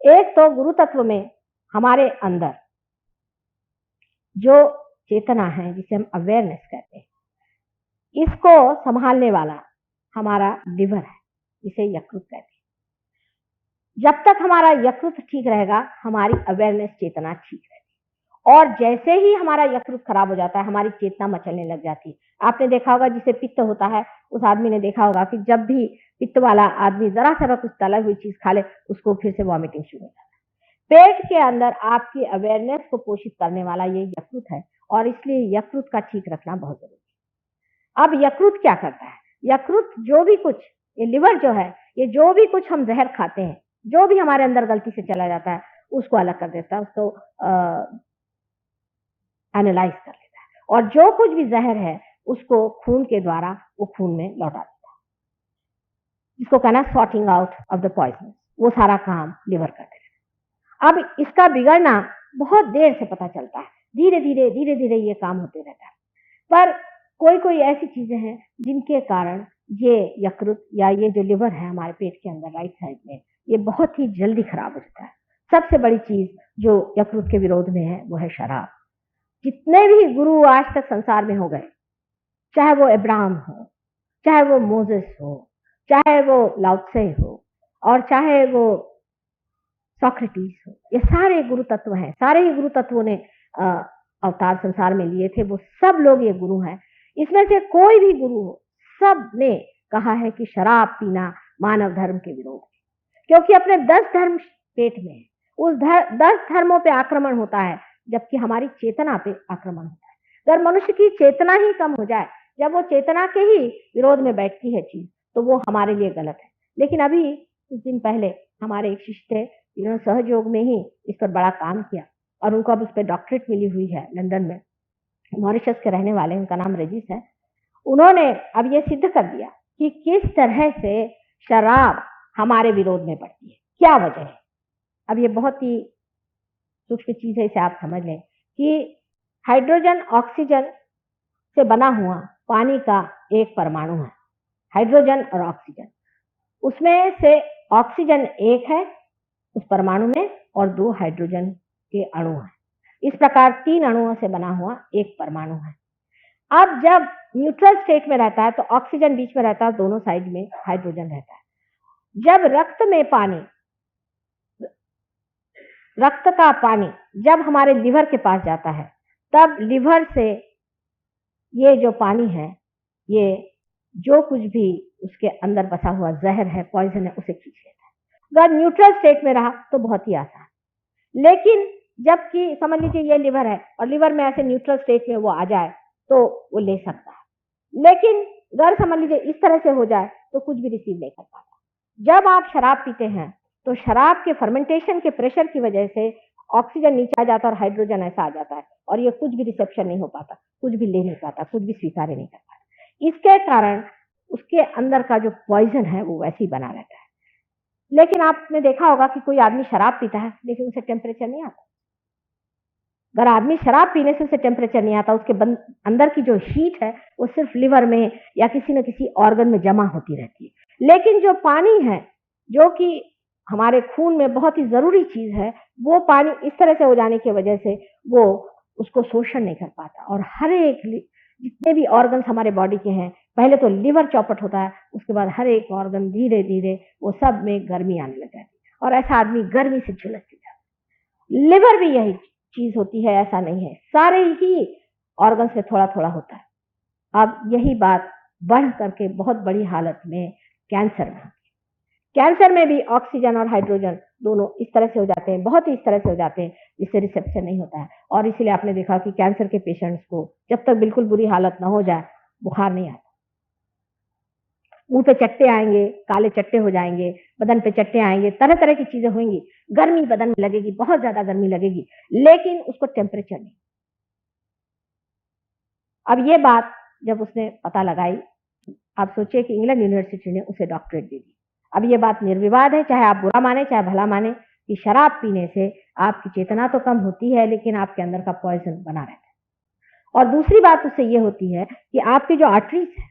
एक तो गुरु तत्व में हमारे अंदर जो चेतना है, जिसे हम अवेयरनेस कहते हैं, इसको संभालने वाला हमारा लिवर है, जिसे यकृत कहते हैं। जब तक हमारा यकृत ठीक रहेगा, हमारी अवेयरनेस चेतना ठीक रहेगी। और जैसे ही हमारा यकृत खराब हो जाता है, हमारी चेतना मचलने लग जाती है। आपने देखा होगा जिसे पित्त होता है, उस आदमी ने देखा होगा कि जब भी पित्त वाला आदमी जरा सा कुछ तला हुई चीज खा ले, उसको फिर से वॉमिटिंग शुरू हो जाती है। पेट के अंदर आपकी अवेयरनेस को पोषित करने वाला ये यकृत है और इसलिए यकृत का ठीक रखना बहुत जरूरी है। अब यकृत क्या करता है? यकृत जो भी कुछ, ये लिवर जो है, ये जो भी कुछ हम जहर खाते हैं, जो भी हमारे अंदर गलती से चला जाता है, उसको अलग कर देता है, उसको एनालाइज कर लेता है और जो कुछ भी जहर है उसको खून के द्वारा वो खून में लौटा देता है, जिसको कहना sorting out of the poison. वो सारा काम लिवर करते हैं। अब इसका बिगड़ना बहुत देर से पता चलता है, धीरे धीरे ये काम होते रहता है। पर कोई कोई ऐसी चीजें हैं जिनके कारण ये यकृत या ये जो लिवर है हमारे पेट के अंदर राइट साइड में, ये बहुत ही जल्दी खराब हो जाता है। सबसे बड़ी चीज जो यकृत के विरोध में है वो है शराब। जितने भी गुरु आज तक संसार में हो गए, चाहे वो अब्राहम हो, चाहे वो मोसेस हो, चाहे वो लाओत्से हो और चाहे वो सोक्रेटिस हो, ये सारे गुरु तत्व हैं। सारे ही गुरु तत्वों ने अवतार संसार में लिए थे, वो सब लोग ये गुरु हैं। इसमें से कोई भी गुरु हो, सब ने कहा है कि शराब पीना मानव धर्म के विरोध है, क्योंकि अपने 10 धर्म पेट में है। उस 10 धर्मों पे आक्रमण होता है, जबकि हमारी चेतना पे आक्रमण होता है। अगर मनुष्य की चेतना ही कम हो जाए, जब वो चेतना के ही विरोध में बैठती है चीज, तो वो हमारे लिए गलत है। लेकिन अभी कुछ दिन पहले हमारे एक शिष्य थे, जिन्होंने सहयोग में ही इस पर बड़ा काम किया और उनको अब उस पर डॉक्टरेट मिली हुई है लंदन में। मॉरिशस के रहने वाले, उनका नाम रजिस है। उन्होंने अब ये सिद्ध कर दिया कि किस तरह से शराब हमारे विरोध में पड़ती है, क्या वजह है। अब ये बहुत ही सूक्ष्म चीज है, इसे आप समझ लें कि हाइड्रोजन ऑक्सीजन से बना हुआ पानी का एक परमाणु है, हाइड्रोजन और ऑक्सीजन। उसमें से ऑक्सीजन एक है उस परमाणु में और 2 हाइड्रोजन के अणु हैं। इस प्रकार 3 अणुओं से बना हुआ एक परमाणु है। अब जब न्यूट्रल स्टेट में रहता है तो ऑक्सीजन बीच में रहता है, दोनों साइड में हाइड्रोजन रहता है। जब रक्त का पानी जब हमारे लिवर के पास जाता है, तब लिवर से ये जो पानी है, ये जो कुछ भी उसके अंदर बसा हुआ जहर है, पॉइजन है, उसे खींच लेता है। अगर न्यूट्रल स्टेट में रहा तो बहुत ही आसान, लेकिन जबकि समझ लीजिए ये लिवर है और लिवर में ऐसे न्यूट्रल स्टेट में वो आ जाए तो वो ले सकता है, लेकिन अगर समझ लीजिए इस तरह से हो जाए तो कुछ भी रिसीव नहीं कर पाता। जब आप शराब पीते हैं तो शराब के फर्मेंटेशन के प्रेशर की वजह से ऑक्सीजन नीचे आ जाता है और हाइड्रोजन ऐसा आ जाता है और ये कुछ भी रिसेप्शन नहीं हो पाता, कुछ भी ले नहीं पाता, कुछ भी स्वीकार नहीं कर पाता। इसके कारण उसके अंदर का जो पॉइजन है वो वैसे ही बना रहता है। लेकिन आपने देखा होगा कि कोई आदमी शराब पीता है लेकिन उसे टेम्परेचर नहीं आता। अगर आदमी शराब पीने से उसे टेम्परेचर नहीं आता, उसके अंदर की जो हीट है वो सिर्फ लिवर में या किसी न किसी ऑर्गन में जमा होती रहती है। लेकिन जो पानी है, जो कि हमारे खून में बहुत ही जरूरी चीज है, वो पानी इस तरह से हो जाने की वजह से वो उसको शोषण नहीं कर पाता और हर एक जितने भी ऑर्गन्स हमारे बॉडी के हैं, पहले तो लिवर चौपट होता है, उसके बाद हर एक ऑर्गन धीरे धीरे वो सब में गर्मी आने लग जाती है और ऐसा आदमी गर्मी से झुलस जाता है। लिवर भी यही चीज होती है, ऐसा नहीं है, सारे ही ऑर्गन से थोड़ा थोड़ा होता है। अब यही बात बढ़ करके बहुत बड़ी हालत में कैंसर में, कैंसर में भी ऑक्सीजन और हाइड्रोजन दोनों इस तरह से हो जाते हैं, बहुत ही इस तरह से हो जाते हैं जिससे रिसेप्शन नहीं होता है। और इसीलिए आपने देखा कि कैंसर के पेशेंट्स को जब तक बिल्कुल बुरी हालत ना हो जाए बुखार नहीं आता। मुंह पे चट्टे आएंगे, काले चट्टे हो जाएंगे, बदन पे चट्टे आएंगे, तरह तरह की चीजें होंगी, गर्मी बदन में लगेगी, बहुत ज्यादा गर्मी लगेगी, लेकिन उसको टेम्परेचर नहीं। अब ये बात जब उसने पता लगाई, आप सोचिए कि इंग्लैंड यूनिवर्सिटी ने उसे डॉक्टरेट दे दी। अब ये बात निर्विवाद है, चाहे आप बुरा माने चाहे भला माने, कि शराब पीने से आपकी चेतना तो कम होती है लेकिन आपके अंदर का पॉइजन बना रहता है। और दूसरी बात उससे ये होती है कि आपकी जो आर्टरीज है,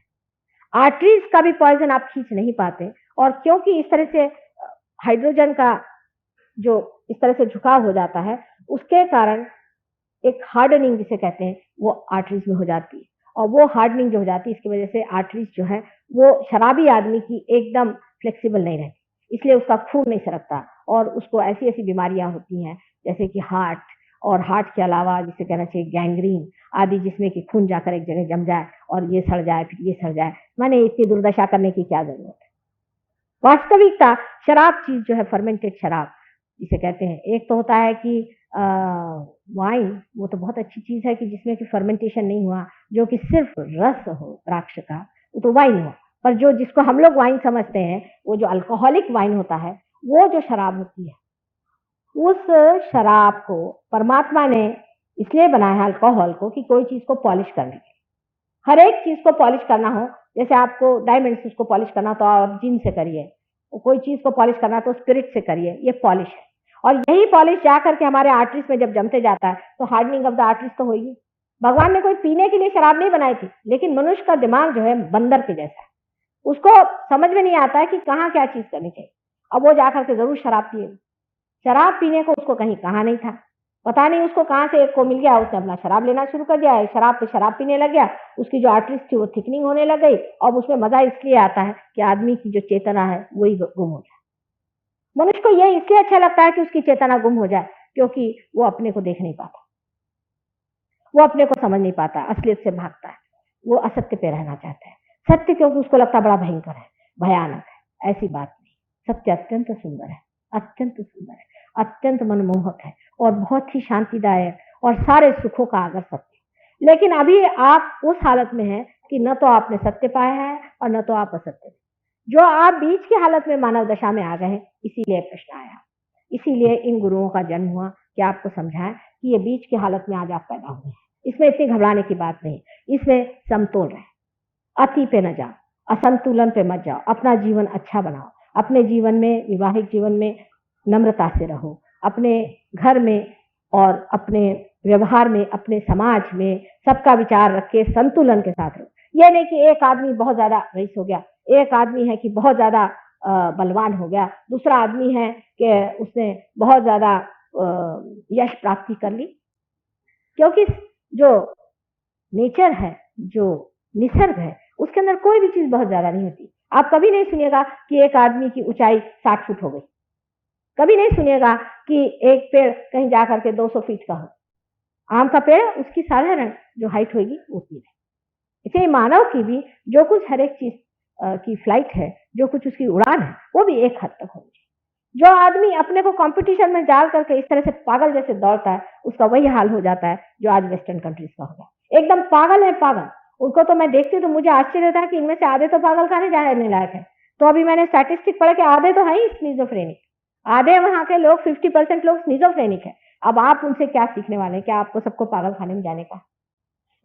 आर्टरीज का भी पॉइजन आप खींच नहीं पाते, और क्योंकि इस तरह से हाइड्रोजन का जो इस तरह से झुकाव हो जाता है, उसके कारण एक हार्डनिंग जिसे कहते हैं वो आर्टरीज में हो जाती है, और वो हार्डनिंग जो हो जाती है इसकी वजह से आर्टरीज जो है वो शराबी आदमी की एकदम फ्लेक्सिबल नहीं रहती, इसलिए उसका खून नहीं सरकता और उसको ऐसी ऐसी बीमारियां होती हैं जैसे कि हार्ट, और हार्ट के अलावा जिसे कहना चाहिए गैंग्रीन आदि, जिसमें कि खून जाकर एक जगह जम जाए और ये सड़ जाए, फिर ये सड़ जाए। माने इतनी दुर्दशा करने की क्या जरूरत है। वास्तविकता शराब चीज जो है, फर्मेंटेड शराब, जिसे कहते हैं। एक तो होता है कि वाइन, वो तो बहुत अच्छी चीज़ है कि जिसमें कि फर्मेंटेशन नहीं हुआ, जो कि सिर्फ़ रस हो द्राक्ष का, वो तो वाइन हुआ। पर जो जिसको हम लोग वाइन समझते हैं, वो जो अल्कोहलिक वाइन होता है, वो जो शराब होती है, उस शराब को परमात्मा ने इसलिए बनाया है अल्कोहल को कि कोई चीज़ को पॉलिश करने के लिए। हर एक चीज़ को पॉलिश करना हो, जैसे आपको डायमंड्स उसको पॉलिश करना हो तो आप जिन से करिए, कोई चीज़ को पॉलिश करना तो स्पिरिट से करिए, ये पॉलिश है। और यही पॉलिश जा करके हमारे आर्टरीज़ में जब जमते जाता है, तो हार्डनिंग ऑफ द आर्टरीज़ तो होगी। भगवान ने कोई पीने के लिए शराब नहीं बनाई थी, लेकिन मनुष्य का दिमाग जो है बंदर के जैसा है। उसको समझ में नहीं आता है कि कहाँ क्या चीज़ करनी चाहिए। अब वो जाकर के ज़रूर शराब पिएगा। शराब पीने को उसको कहीं कहा नहीं था। पता नहीं उसको कहाँ से एक को मिल गया, उसने अपना शराब लेना शुरू कर दिया, शराब पे शराब पीने लग गया, उसकी जो आर्टरीज़ थी वो थिकनिंग होने लग गई। अब उसमें मज़ा इसलिए आता है कि आदमी की जो चेतना है वही गुम हो जाए। मनुष्य को ये इसलिए अच्छा लगता है कि उसकी चेतना गुम हो जाए, क्योंकि वो अपने को देख नहीं पाता, वो अपने को समझ नहीं पाता, असलियत से भागता है, वो असत्य पे रहना चाहता है। सत्य क्योंकि उसको लगता बड़ा भयंकर है, भयानक है। ऐसी बात नहीं, सत्य अत्यंत सुंदर है, अत्यंत सुंदर है, अत्यंत मनमोहक है और बहुत ही शांतिदायक और सारे सुखों का आगर सत्य। लेकिन अभी आप उस हालत में हैं कि न तो आपने सत्य पाया है और न तो आप असत्य। जो आप बीच की हालत में मानव दशा में आ गए हैं, इसीलिए प्रश्न आया, इसीलिए इन गुरुओं का जन्म हुआ कि आपको समझाएं कि ये बीच की हालत में आज आप पैदा हुए हैं। इसमें इतनी घबराने की बात नहीं, इसमें समतोल रहे, अति पे न जाओ, असंतुलन पे मत जाओ, अपना जीवन अच्छा बनाओ, अपने जीवन में, वैवाहिक जीवन में नम्रता से रहो, अपने घर में और अपने व्यवहार में, अपने समाज में सबका विचार रख के संतुलन के साथ रहो। यह नहीं कि एक आदमी बहुत ज्यादा रईस हो गया, एक आदमी है कि बहुत ज्यादा बलवान हो गया, दूसरा आदमी है कि उसने बहुत ज्यादा यश प्राप्ति कर ली। क्योंकि जो नेचर है, जो निसर्ग है, उसके अंदर कोई भी चीज बहुत ज्यादा नहीं होती। आप कभी नहीं सुनिएगा कि एक आदमी की ऊंचाई 60 फुट हो गई, कभी नहीं सुनिएगा कि एक पेड़ कहीं जाकर के 200 फीट का हो। आम का पेड़ उसकी साधारण जो हाइट होगी उतनी है। इसे मानव की भी जो कुछ हर एक चीज की फ्लाइट है, जो कुछ उसकी उड़ान है, वो भी एक हद तक होगी। जो आदमी अपने को कंपटीशन में डाल करके इस तरह से पागल जैसे दौड़ता है, उसका वही हाल हो जाता है जो आज वेस्टर्न कंट्रीज का हो गया। एकदम पागल है, पागल। उनको तो मैं देखती हूँ तो मुझे आश्चर्य होता है कि इनमें से आधे तो पागल खाने जाने लायक है। तो अभी मैंने स्टैटिस्टिक पढ़ा कि आधे तो है ही स्किज़ोफ्रेनिक, आधे वहां के लोग 50% लोग स्किज़ोफ्रेनिक है। अब आप उनसे क्या सीखने वाले हैं? क्या आपको सबको पागल खाने में जाने का?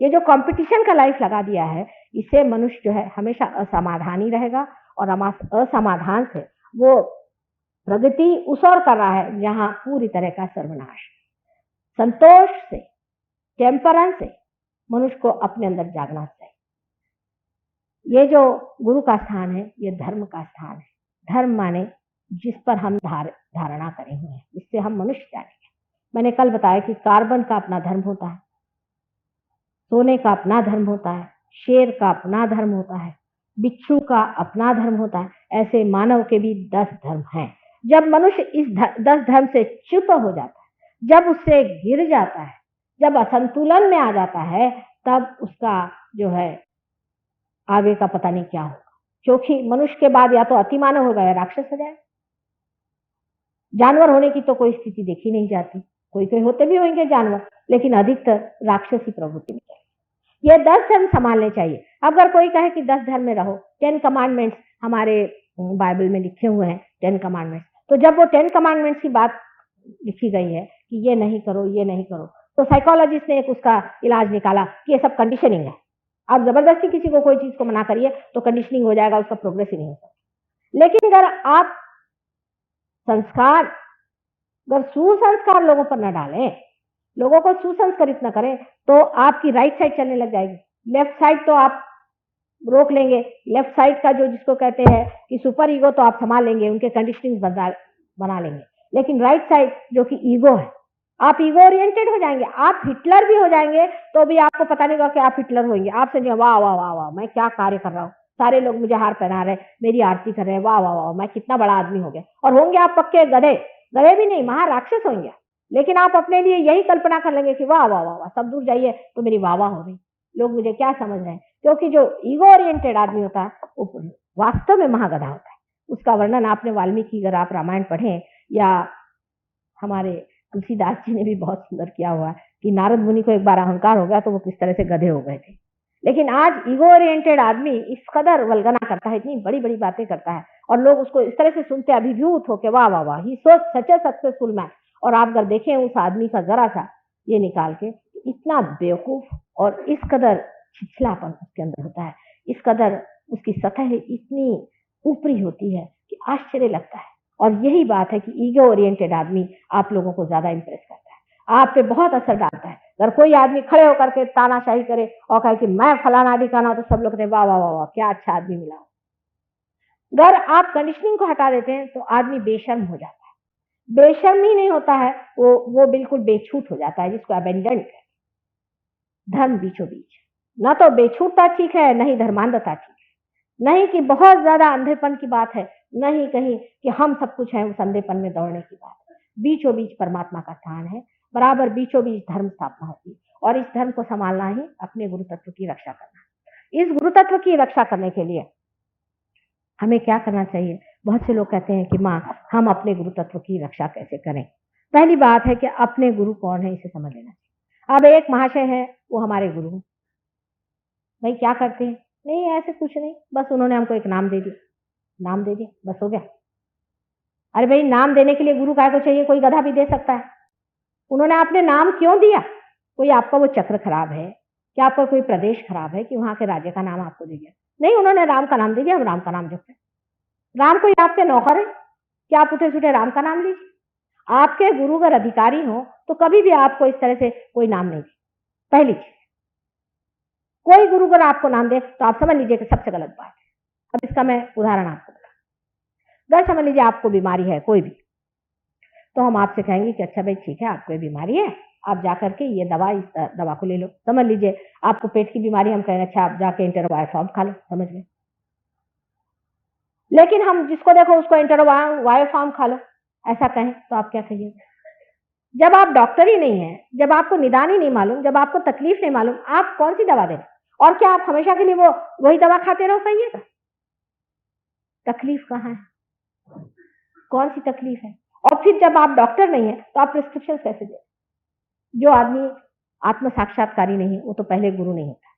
ये जो कंपटीशन का लाइफ लगा दिया है, इससे मनुष्य जो है हमेशा असमाधानी रहेगा और असमाधान से वो प्रगति उस ओर कर रहा है जहां पूरी तरह का सर्वनाश। संतोष से, टेम्परेंस से मनुष्य को अपने अंदर जागना चाहिए। ये जो गुरु का स्थान है, ये धर्म का स्थान है। धर्म माने जिस पर हम धारणा करे हुए हैं, जिससे हम मनुष्य जानेंगे। मैंने कल बताया कि कार्बन का अपना धर्म होता है, सोने का अपना धर्म होता है, शेर का अपना धर्म होता है, बिच्छू का अपना धर्म होता है। ऐसे मानव के भी 10 धर्म हैं। जब मनुष्य इस 10 धर्म से च्युत हो जाता है, जब उससे गिर जाता है, जब असंतुलन में आ जाता है, तब उसका जो है आगे का पता नहीं क्या होगा। क्योंकि मनुष्य के बाद या तो अतिमानव होगा या राक्षस हो जाए। जानवर होने की तो कोई स्थिति देखी नहीं जाती। कोई कोई होते भी होंगे जानवर, लेकिन अधिकतर राक्षसी प्रवृत्ति में जाएगी। ये 10 धर्म संभालने चाहिए। अगर कोई कहे कि 10 धर्म में रहो, 10 कमांडमेंट्स हमारे बाइबल में लिखे हुए हैं, 10 कमांडमेंट्स, तो जब वो 10 कमांडमेंट्स की बात लिखी गई है कि ये नहीं करो, ये नहीं करो, तो साइकोलॉजिस्ट ने एक उसका इलाज निकाला कि ये सब कंडीशनिंग है। आप जबरदस्ती किसी को कोई चीज को मना करिए तो कंडीशनिंग हो जाएगा, उसका प्रोग्रेस ही नहीं हो सकता। लेकिन अगर आप संस्कार, अगर सुसंस्कार लोगों पर न डालें, लोगों को सुसंस्कारित न करें, तो आपकी राइट साइड चलने लग जाएगी। लेफ्ट साइड तो आप रोक लेंगे। लेफ्ट साइड का जो जिसको कहते हैं कि सुपर ईगो, तो आप संभाल लेंगे, उनके कंडीशनिंग बना लेंगे। लेकिन राइट साइड जो कि ईगो है, आप ईगो ओरिएंटेड हो जाएंगे। आप हिटलर भी हो जाएंगे तो भी आपको पता नहीं होगा कि आप हिटलर होंगे। आप समझे वाह वाह वाह वाह, मैं क्या कार्य कर रहा हूँ, सारे लोग मुझे हार पहना रहे, मेरी आरती कर रहे हैं, वाह वाह वाह, मैं कितना बड़ा आदमी हो गया। और होंगे आप पक्के गधे, गधे भी नहीं, महाराक्षस होंगे। लेकिन आप अपने लिए यही कल्पना कर लेंगे कि वाह वाह वाह वाह, सब दूर जाइए तो मेरी वाह वाह हो रही, लोग मुझे क्या समझ रहे हैं। क्योंकि जो ईगो ओरिएंटेड आदमी होता है वो वास्तव में महागधा होता है। उसका वर्णन आपने वाल्मीकि, अगर आप रामायण पढ़ें या हमारे तुलसीदास जी ने भी बहुत सुंदर किया हुआ है कि नारद मुनि को एक बार अहंकार हो गया तो वो किस तरह से गधे हो गए थे। लेकिन आज ईगो ओरिएंटेड आदमी इस कदर वल्गना करता है, इतनी बड़ी बड़ी बातें करता है और लोग उसको इस तरह से सुनते हैं अभिभूत होके, वाह वाह वाह, ही सोच सच ए सक्सेसफुल मैन। और आप अगर देखें उस आदमी का जरा सा ये निकाल के, इतना बेवकूफ और इस कदर छिछलापन उसके अंदर होता है, इस कदर उसकी सतह इतनी ऊपरी होती है कि आश्चर्य लगता है। और यही बात है कि ईगो ओरिएंटेड आदमी आप लोगों को ज्यादा इंप्रेस करता है, आप पे बहुत असर डालता है। अगर कोई आदमी खड़े होकर के तानाशाही करे और कहे कि मैं फलाना ढिकाना, तो सब लोग कहते हैं वाह वाह वाह वाह, क्या अच्छा आदमी मिला। अगर आप कंडीशनिंग को हटा देते हैं तो आदमी बेशर्म हो जाता है। बेशर्म ही नहीं होता है, वो बिल्कुल बेछूट हो जाता है, जिसको अबेंडेंट है। धर्म बीचों बीच, न तो बेछूटता ठीक है, न ही धर्मांधता ठीक है, नहीं कि बहुत ज्यादा अंधेपन की बात है, नहीं कहीं कि हम सब कुछ है उस अंधेपन में दौड़ने की बात है। बीचों बीच परमात्मा का स्थान है, बराबर बीचों बीच धर्म स्थापना होती है और इस धर्म को संभालना ही अपने गुरु तत्व की रक्षा करना। इस गुरु तत्व की रक्षा करने के लिए हमें क्या करना चाहिए? बहुत से लोग कहते हैं कि माँ हम अपने गुरु तत्व की रक्षा कैसे करें? पहली बात है कि अपने गुरु कौन है इसे समझ लेना चाहिए। अब एक महाशय है, वो हमारे गुरु हैं। भाई क्या करते हैं? नहीं ऐसे कुछ नहीं, बस उन्होंने हमको एक नाम दे दिया, नाम दे दिया, बस हो गया। अरे भाई नाम देने के लिए गुरु काय को चाहिए? कोई गधा भी दे सकता है। उन्होंने आपने नाम क्यों दिया? कोई आपका वो चक्र खराब है क्या? आपका कोई प्रदेश खराब है कि वहां के राज्य का नाम आपको दे दिया? नहीं, उन्होंने राम का नाम दे दिया, हम राम का नाम जपते। राम कोई आपके नौकर है क्या आप उठे सुठे राम का नाम लीजिए? आपके गुरु अगर अधिकारी हो तो कभी भी आपको इस तरह से कोई नाम नहीं दे। पहली चीज, कोई गुरु अगर आपको नाम दे तो आप समझ लीजिए कि सबसे गलत बात है। अब इसका मैं उदाहरण आपको बता। अगर समझ लीजिए आपको बीमारी है कोई भी, तो हम आपसे कहेंगे कि अच्छा भाई ठीक है, आपको ये बीमारी है, आप जाकर के ये दवा, इस दवा को ले लो। समझ लीजिए आपको पेट की बीमारी, हम कहेंगे अच्छा आप जाके इंटरवायोफॉर्म खा लो, समझ गए। लेकिन हम जिसको देखो उसको इंटरवायोफॉर्म खा लो ऐसा कहें तो आप क्या कहिए? जब आप डॉक्टर ही नहीं है, जब आपको निदान ही नहीं मालूम, जब आपको तकलीफ नहीं मालूम, आप कौन सी दवा दें? और क्या आप हमेशा के लिए वही दवा खाते रहो? कहिएगा तकलीफ कहाँ है, कौन सी तकलीफ है? और फिर जब आप डॉक्टर नहीं है तो आप प्रिस्क्रिप्शन कैसे दें? जो आदमी आत्म साक्षात्कारी नहीं है वो तो पहले गुरु नहीं होता।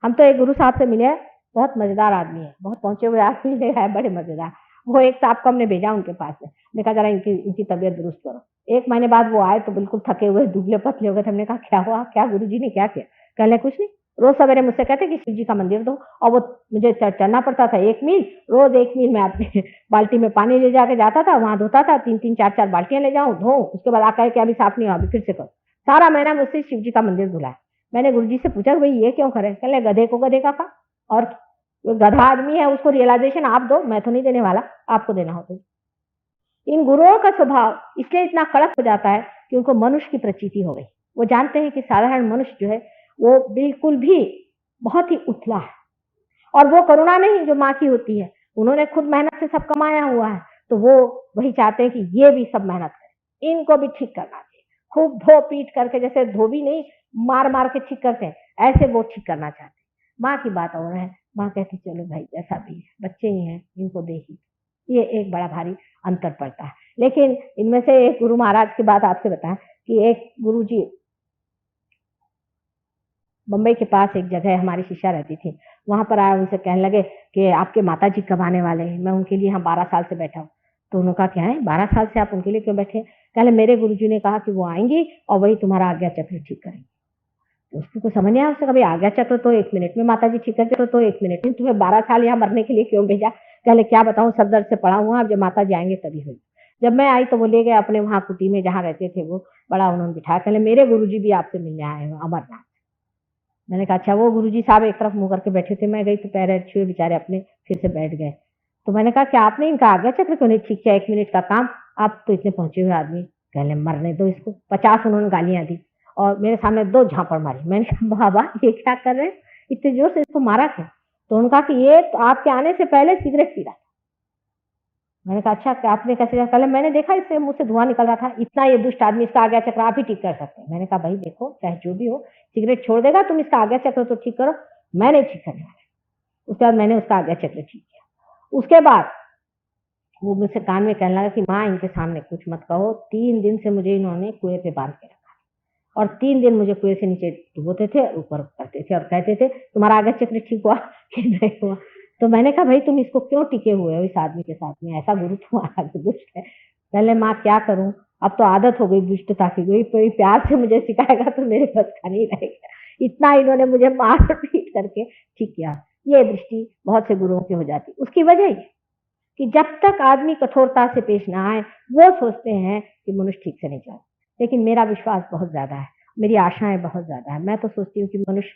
हम तो एक गुरु साहब से मिले, बहुत मजेदार आदमी है, बहुत पहुंचे हुए आदमी है, बड़े मजेदार। वो एक साहब को हमने भेजा उनके पास में, देखा जरा इनकी तबीयत दुरुस्त करो। 1 महीने बाद वो आए तो बिल्कुल थके हुए दुबले पतले हो गए। हमने कहा क्या हुआ, क्या गुरुजी ने क्या किया? कहने कुछ नहीं, रोज सवेरे मुझसे कहते कि शिव जी का मंदिर दो, और वो मुझे चलना पड़ता था 1 मील, रोज 1 मील में अपने बाल्टी में पानी ले जाके जाता था, वहां धोता था, 3-3 4-4 बाल्टियां ले जाऊं धो, उसके बाद आकर के अभी साफ नहीं हुआ, अभी फिर से करो। सारा महीना मुझसे शिव जी का मंदिर धुलाया। मैंने गुरुजी से पूछा भाई ये क्यों करे? कहले गधे को गधे का खा, और गधा आदमी है उसको रियलाइजेशन आप दो, मैं तो नहीं देने वाला, आपको देना हो तो। इन गुरुओं का स्वभाव इसलिए इतना कड़क हो जाता है कि उनको मनुष्य की प्रचीति हो गई। वो जानते हैं कि साधारण मनुष्य जो है वो बिल्कुल भी बहुत ही उथला है, और वो करुणा नहीं जो माँ की होती है। उन्होंने खुद मेहनत से सब कमाया हुआ है, तो वो वही चाहते हैं कि ये भी सब मेहनत करें, इनको भी ठीक करना चाहिए। खूब धो पीट करके, जैसे धोबी नहीं मार मार के ठीक करते हैं, ऐसे वो ठीक करना चाहते हैं। माँ की बात और है, माँ कहती चलो भाई जैसा भी है, बच्चे ही हैं, इनको दे ही। ये एक बड़ा भारी अंतर पड़ता है। लेकिन इनमें से एक गुरु महाराज की बात आपसे बताएं कि एक गुरु जी बम्बई के पास एक जगह हमारी शिष्या रहती थी, वहां पर आए, उनसे कहने लगे कि आपके माता जी कब आने वाले हैं? मैं उनके लिए यहाँ 12 साल से बैठा हूँ। तो उन्होंने कहा क्या है 12 साल से आप उनके लिए क्यों बैठे? कहले मेरे गुरुजी ने कहा कि वो आएंगी और वही तुम्हारा आज्ञा चक्र ठीक करेंगे। तो उसको कुछ समझ नहीं आया। उससे कभी आज्ञा चक्र तो 1 मिनट में माता जी ठीक करते, तो 1 मिनट में, तुम्हें 12 साल यहाँ मरने के लिए क्यों भेजा? कहले क्या बताऊँ, सर दर्द से पड़ा हुआ, अब जब माता जी आएंगे तभी होगी। जब मैं आई तो वो ले गए अपने वहां कुटी में जहाँ रहते थे, वो बड़ा उन्होंने बिठाया। कहले मेरे गुरुजी भी आपसे मिलने आए हो अमरनाथ। मैंने कहा अच्छा। वो गुरुजी साहब एक तरफ मुंह करके बैठे थे, मैं गई तो पैर छुए बेचारे अपने, फिर से बैठ गए। तो मैंने कहा कि आपने इनका आज्ञा चक्र क्यों नहीं ठीक किया? 1 मिनट का काम, आप तो इतने पहुंचे हुए आदमी। कहले मरने दो इसको। 50 उन्होंने गालियां दी और मेरे सामने 2 झापड़ मारी। मैंने कहा बाबा ये क्या कर रहे हैं, इतने जोर से इसको मारा क्या? तो उन्होंने कहा कि ये तो आपके आने से पहले सिगरेट पी रहा था। मैंने कहा अच्छा आपने कैसे जाना? कहले मैंने देखा इससे मुंह से धुआं निकल रहा था, इतना ये दुष्ट आदमी, इसका आज्ञा चक्र आप ही ठीक कर सकते हैं। मैंने कहा भाई देखो चाहे जो भी हो, सिगरेट छोड़ देगा, तुम इसका आज्ञा चक्र तो ठीक करो, मैं नहीं ठीक करने वाला। उसके बाद मैंने उसका आज्ञा चक्र ठीक किया। उसके बाद वो मुझसे कान में कहने लगा कि माँ इनके सामने कुछ मत कहो, 3 दिन से मुझे इन्होंने कुएँ पे बांध के रखा और 3 दिन मुझे कुएँ से नीचे डुबोते थे, ऊपर करते थे और कहते थे तुम्हारा आगत चक्र ठीक हुआ कि नहीं हुआ? तो मैंने कहा भाई तुम इसको क्यों टिके हुए हो इस आदमी के साथ में? ऐसा गुरु तुम्हारा दुष्ट है। पहले माँ क्या करूँ? अब तो आदत हो गई दुष्टता की, कोई प्यार से मुझे सिखाएगा तो मेरे बस का नहीं रहेगा। इतना इन्होंने मुझे मार पीट करके ठीक किया। ये दृष्टि बहुत से गुरुओं की हो जाती। उसकी वजह ये कि जब तक आदमी कठोरता से पेश ना आए, वो सोचते हैं कि मनुष्य ठीक से नहीं चलता। लेकिन मेरा विश्वास बहुत ज्यादा है, मेरी आशाएं बहुत ज्यादा है। मैं तो सोचती हूँ कि मनुष्य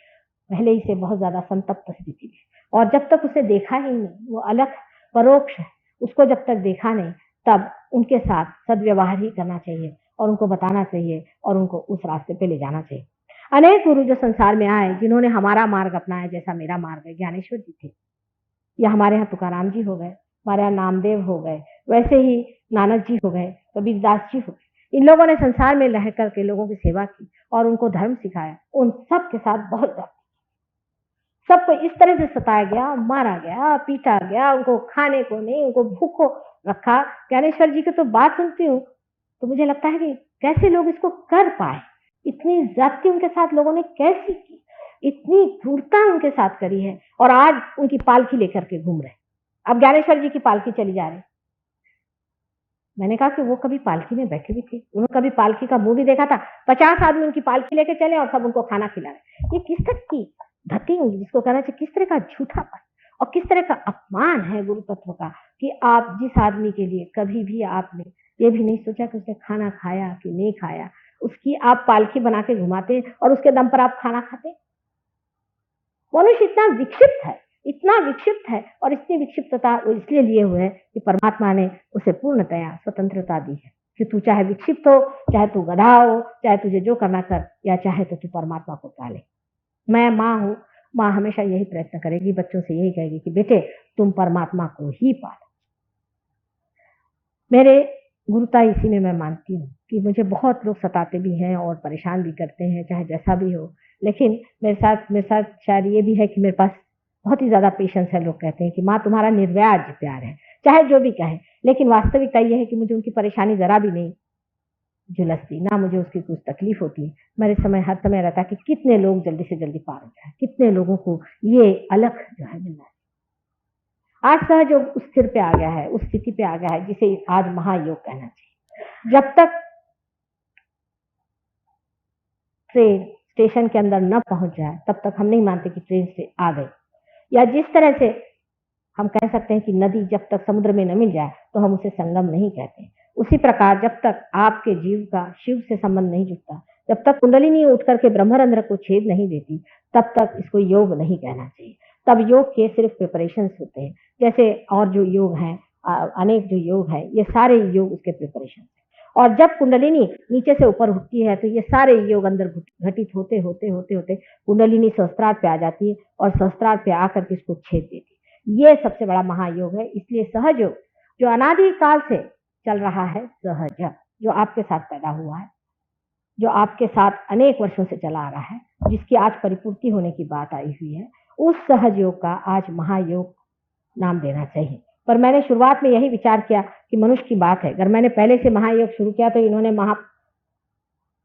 पहले ही से बहुत ज्यादा संतप्त स्थिति में, और जब तक उसे देखा ही नहीं, वो अलग परोक्ष है, उसको जब तक देखा नहीं, तब उनके साथ सद्व्यवहार ही करना चाहिए और उनको बताना चाहिए और उनको उस रास्ते पे ले जाना चाहिए। अनेक गुरु जो संसार में आए, जिन्होंने हमारा मार्ग अपनाया, जैसा मेरा मार्ग है, ज्ञानेश्वर जी थे, या हमारे यहाँ तुकाराम जी हो गए, हमारे यहाँ नामदेव हो गए, वैसे ही नानक जी हो गए, कबीरदास जी हो गए। इन लोगों ने संसार में रह करके लोगों की सेवा की और उनको धर्म सिखाया। उन सब के साथ बहुत ज्यादा सबको इस तरह से सताया गया, मारा गया, पीटा गया, उनको खाने को नहीं, उनको भूखो रखा। ज्ञानेश्वर जी की तो बात सुनती हूँ तो मुझे लगता है कि कैसे लोग इसको कर पाए। इतनी ज्यादती उनके साथ लोगों ने कैसी की, इतनी क्रूरता उनके साथ करी है, और आज उनकी पालकी लेकर के घूम रहे। अब ज्ञानेश्वर जी की पालकी चली जा रही। मैंने कहा कि वो कभी पालकी में बैठे भी थे, उन्होंने कभी पालकी का मुंह भी देखा था? 50 आदमी उनकी पालकी लेके चले और सब उनको खाना खिला रहे। ये किस तरह की धती होगी, जिसको कहना चाहिए, किस तरह का झूठापन और किस तरह का अपमान है गुरु तत्व का, कि आप जिस आदमी के लिए कभी भी आपने ये भी नहीं सोचा कि उसने खाना खाया कि नहीं खाया, उसकी आप पालकी बना के घुमाते और उसके दम पर आप खाना खाते। मनुष्य इतना विक्षिप्त है, इतना विक्षिप्त है, और इतनी विक्षिप्तता वो इसलिए लिए हुए है कि परमात्मा ने उसे पूर्णतया स्वतंत्रता दी है कि तू चाहे विक्षिप्त हो, चाहे तू गधा हो, चाहे तुझे जो करना कर, या चाहे तो तू परमात्मा को पाले। मैं माँ हूँ, माँ हमेशा यही प्रयत्न करेगी, बच्चों से यही कहेगी कि बेटे तुम परमात्मा को ही पालो। मेरे गुरुता इसी में मैं मानती हूँ कि मुझे बहुत लोग सताते भी हैं और परेशान भी करते हैं, चाहे जैसा भी हो, लेकिन मेरे साथ शायद ये भी है कि मेरे पास बहुत ही ज्यादा पेशेंस है। लोग कहते हैं कि माँ तुम्हारा निर्व्याज प्यार है, चाहे जो भी कहे, लेकिन वास्तविकता ये है कि मुझे उनकी परेशानी जरा भी नहीं झुलसती, ना मुझे उसकी कुछ तकलीफ होती। मेरे समय हर समय रहता है कि कितने लोग जल्दी से जल्दी पार हो जाए, कितने लोगों को ये अलग जो है मिलना है। आज सहयोग उस स्थिर पे आ गया है, उस स्थिति पे आ गया है जिसे आज महायोग कहना चाहिए। जब तक ट्रेन स्टेशन के अंदर न पहुंच जाए, तब तक हम नहीं मानते कि ट्रेन से आ गई। या जिस तरह से हम कह सकते हैं कि नदी जब तक समुद्र में न मिल जाए तो हम उसे संगम नहीं कहते, उसी प्रकार जब तक आपके जीव का शिव से संबंध नहीं जुड़ता, जब तक कुंडलिनी उठ करके ब्रह्मरंध्र को छेद नहीं देती, तब तक इसको योग नहीं कहना चाहिए। तब योग के सिर्फ प्रिपरेशन होते हैं। जैसे और जो योग हैं, अनेक जो योग है, ये सारे योग उसके प्रिपरेशन है। और जब कुंडलिनी नीचे से ऊपर उठती है तो ये सारे योग अंदर घटित होते होते होते होते कुंडलिनी सहस्त्रार पे आ जाती है और सहस्त्रार पे आकर के इसको छेद देती है। ये सबसे बड़ा महायोग है। इसलिए सहयोग जो अनादि काल से चल रहा है, सहज जो आपके साथ पैदा हुआ है, जो आपके साथ अनेक वर्षों से चला आ रहा है, जिसकी आज परिपूर्ति होने की बात आई हुई है, उस सहज योग का आज महायोग नाम देना चाहिए। पर मैंने शुरुआत में यही विचार किया कि मनुष्य की बात है, अगर मैंने पहले से महायोग शुरू किया तो इन्होंने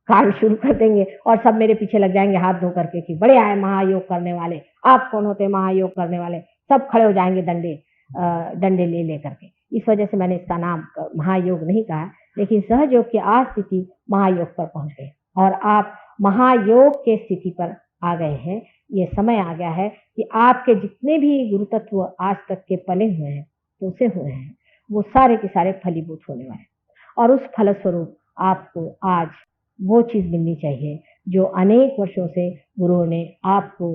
कांड शुरू कर देंगे और सब मेरे पीछे लग जाएंगे हाथ धो करके कि बड़े आए महायोग करने वाले, आप कौन होते महायोग करने वाले, सब खड़े हो जाएंगे डंडे ले ले करके। इस वजह से मैंने इसका नाम महायोग नहीं कहा, लेकिन सहयोग की आज स्थिति महायोग पर पहुंच गई और आप महायोग के स्थिति पर आ गए हैं। ये समय आ गया है कि आपके जितने भी गुरु तत्व आज तक के पले हुए हैं, पोसे हुए हैं, वो सारे के सारे फलीभूत होने वाले, और उस फलस्वरूप आपको आज वो चीज मिलनी चाहिए जो अनेक वर्षों से गुरुओं ने आपको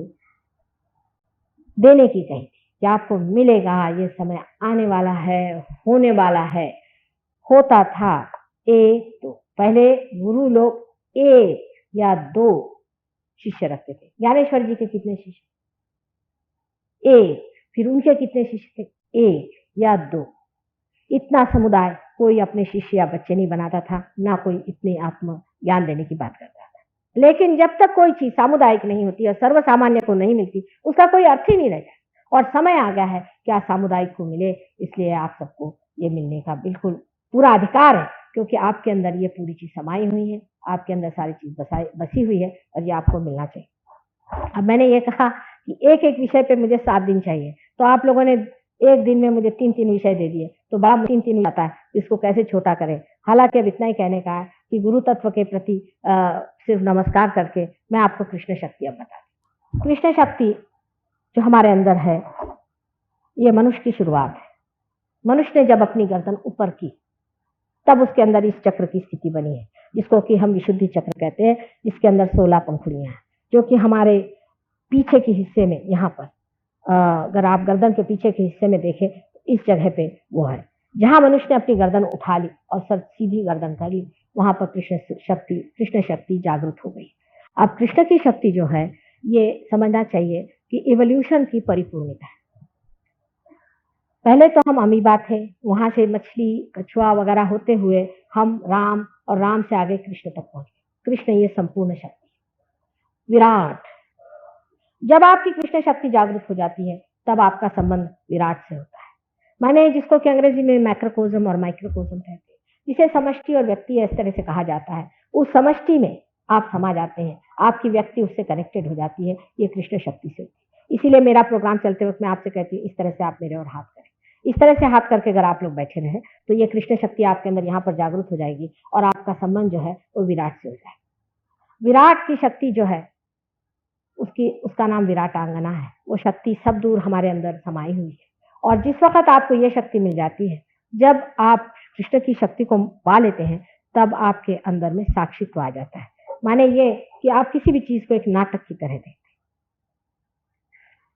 देने की कही थी कि आपको मिलेगा, ये समय आने वाला है, होने वाला है। होता था एक तो पहले गुरु लोग एक या दो शिष्य रखते थे। ज्ञानेश्वर जी के कितने शिष्य? एक। फिर उनके कितने शिष्य थे? एक या दो। इतना समुदाय कोई अपने शिष्य या बच्चे नहीं बनाता था, ना कोई इतने आत्म ज्ञान देने की बात करता था। लेकिन जब तक कोई चीज सामुदायिक नहीं होती और सर्वसामान्य को नहीं मिलती, उसका कोई अर्थ ही नहीं रह जाता। और समय आ गया है कि आज सामुदायिक को मिले, इसलिए आप सबको ये मिलने का बिल्कुल पूरा अधिकार है, क्योंकि आपके अंदर ये पूरी चीज़ समाई हुई है, आपके अंदर सारी चीज़ बसी हुई है और ये आपको मिलना चाहिए। अब मैंने ये कहा कि एक-एक विषय पे मुझे 7 दिन चाहिए, तो आप लोगों ने 1 दिन में मुझे 3-3 विषय दे दिए, तो बड़ा 3-3 आता है, इसको कैसे छोटा करें? हालाँकि अब इतना ही कहने का है कि गुरु तत्व के प्रति सिर्फ नमस्कार करके मैं आपको कृष्ण शक्ति अब बताती हूँ। कृष्ण शक्ति जो हमारे अंदर है, ये मनुष्य की शुरुआत है। मनुष्य ने जब अपनी गर्दन ऊपर की, तब उसके अंदर इस चक्र की स्थिति बनी है, जिसको कि हम विशुद्धि चक्र कहते हैं, जिसके अंदर 16 पंखुड़ियाँ हैं, जो कि हमारे पीछे के हिस्से में यहाँ पर अगर आप गर्दन के पीछे के हिस्से में देखें, इस जगह पे वो है। जहाँ मनुष्य ने अपनी गर्दन उठा ली और सब सीधी गर्दन कर ली, वहाँ पर कृष्ण शक्ति जागृत हो गई। अब कृष्ण की शक्ति जो है, ये समझना चाहिए कि इवोल्यूशन की परिपूर्णता है। पहले तो हम अमीबा थे, वहाँ से मछली, कछुआ वगैरह होते हुए हम राम और राम से आगे कृष्ण तक पहुँचे। कृष्ण ये संपूर्ण शक्ति, विराट। जब आपकी कृष्ण शक्ति जागृत हो जाती है, तब आपका संबंध विराट से होता है। माने जिसको कि अंग्रेजी में मैक्रोकोज्म और माइक्रोकोज्म कहते हैं, जिसे समष्टि और व्यक्ति इस तरह से कहा जाता है। उस समष्टि में आप समा जाते हैं, आपकी व्यक्ति उससे कनेक्टेड हो जाती है, ये कृष्ण शक्ति से होती है। इसीलिए मेरा प्रोग्राम चलते वक्त मैं आपसे कहती हूँ, इस तरह से आप मेरे और हाथ करें। इस तरह से हाथ करके अगर आप लोग बैठे रहें, तो ये कृष्ण शक्ति आपके अंदर यहाँ पर जागृत हो जाएगी और आपका संबंध जो है वो विराट से हो जाएगा। विराट की शक्ति जो है, उसका नाम विराटांगना है। वो शक्ति सब दूर हमारे अंदर समाई हुई है। और जिस वक्त आपको ये शक्ति मिल जाती है, जब आप कृष्ण की शक्ति को पा लेते हैं, तब आपके अंदर में साक्षित्व आ जाता है। माने ये कि आप किसी भी चीज को एक नाटक की तरह देखते हैं।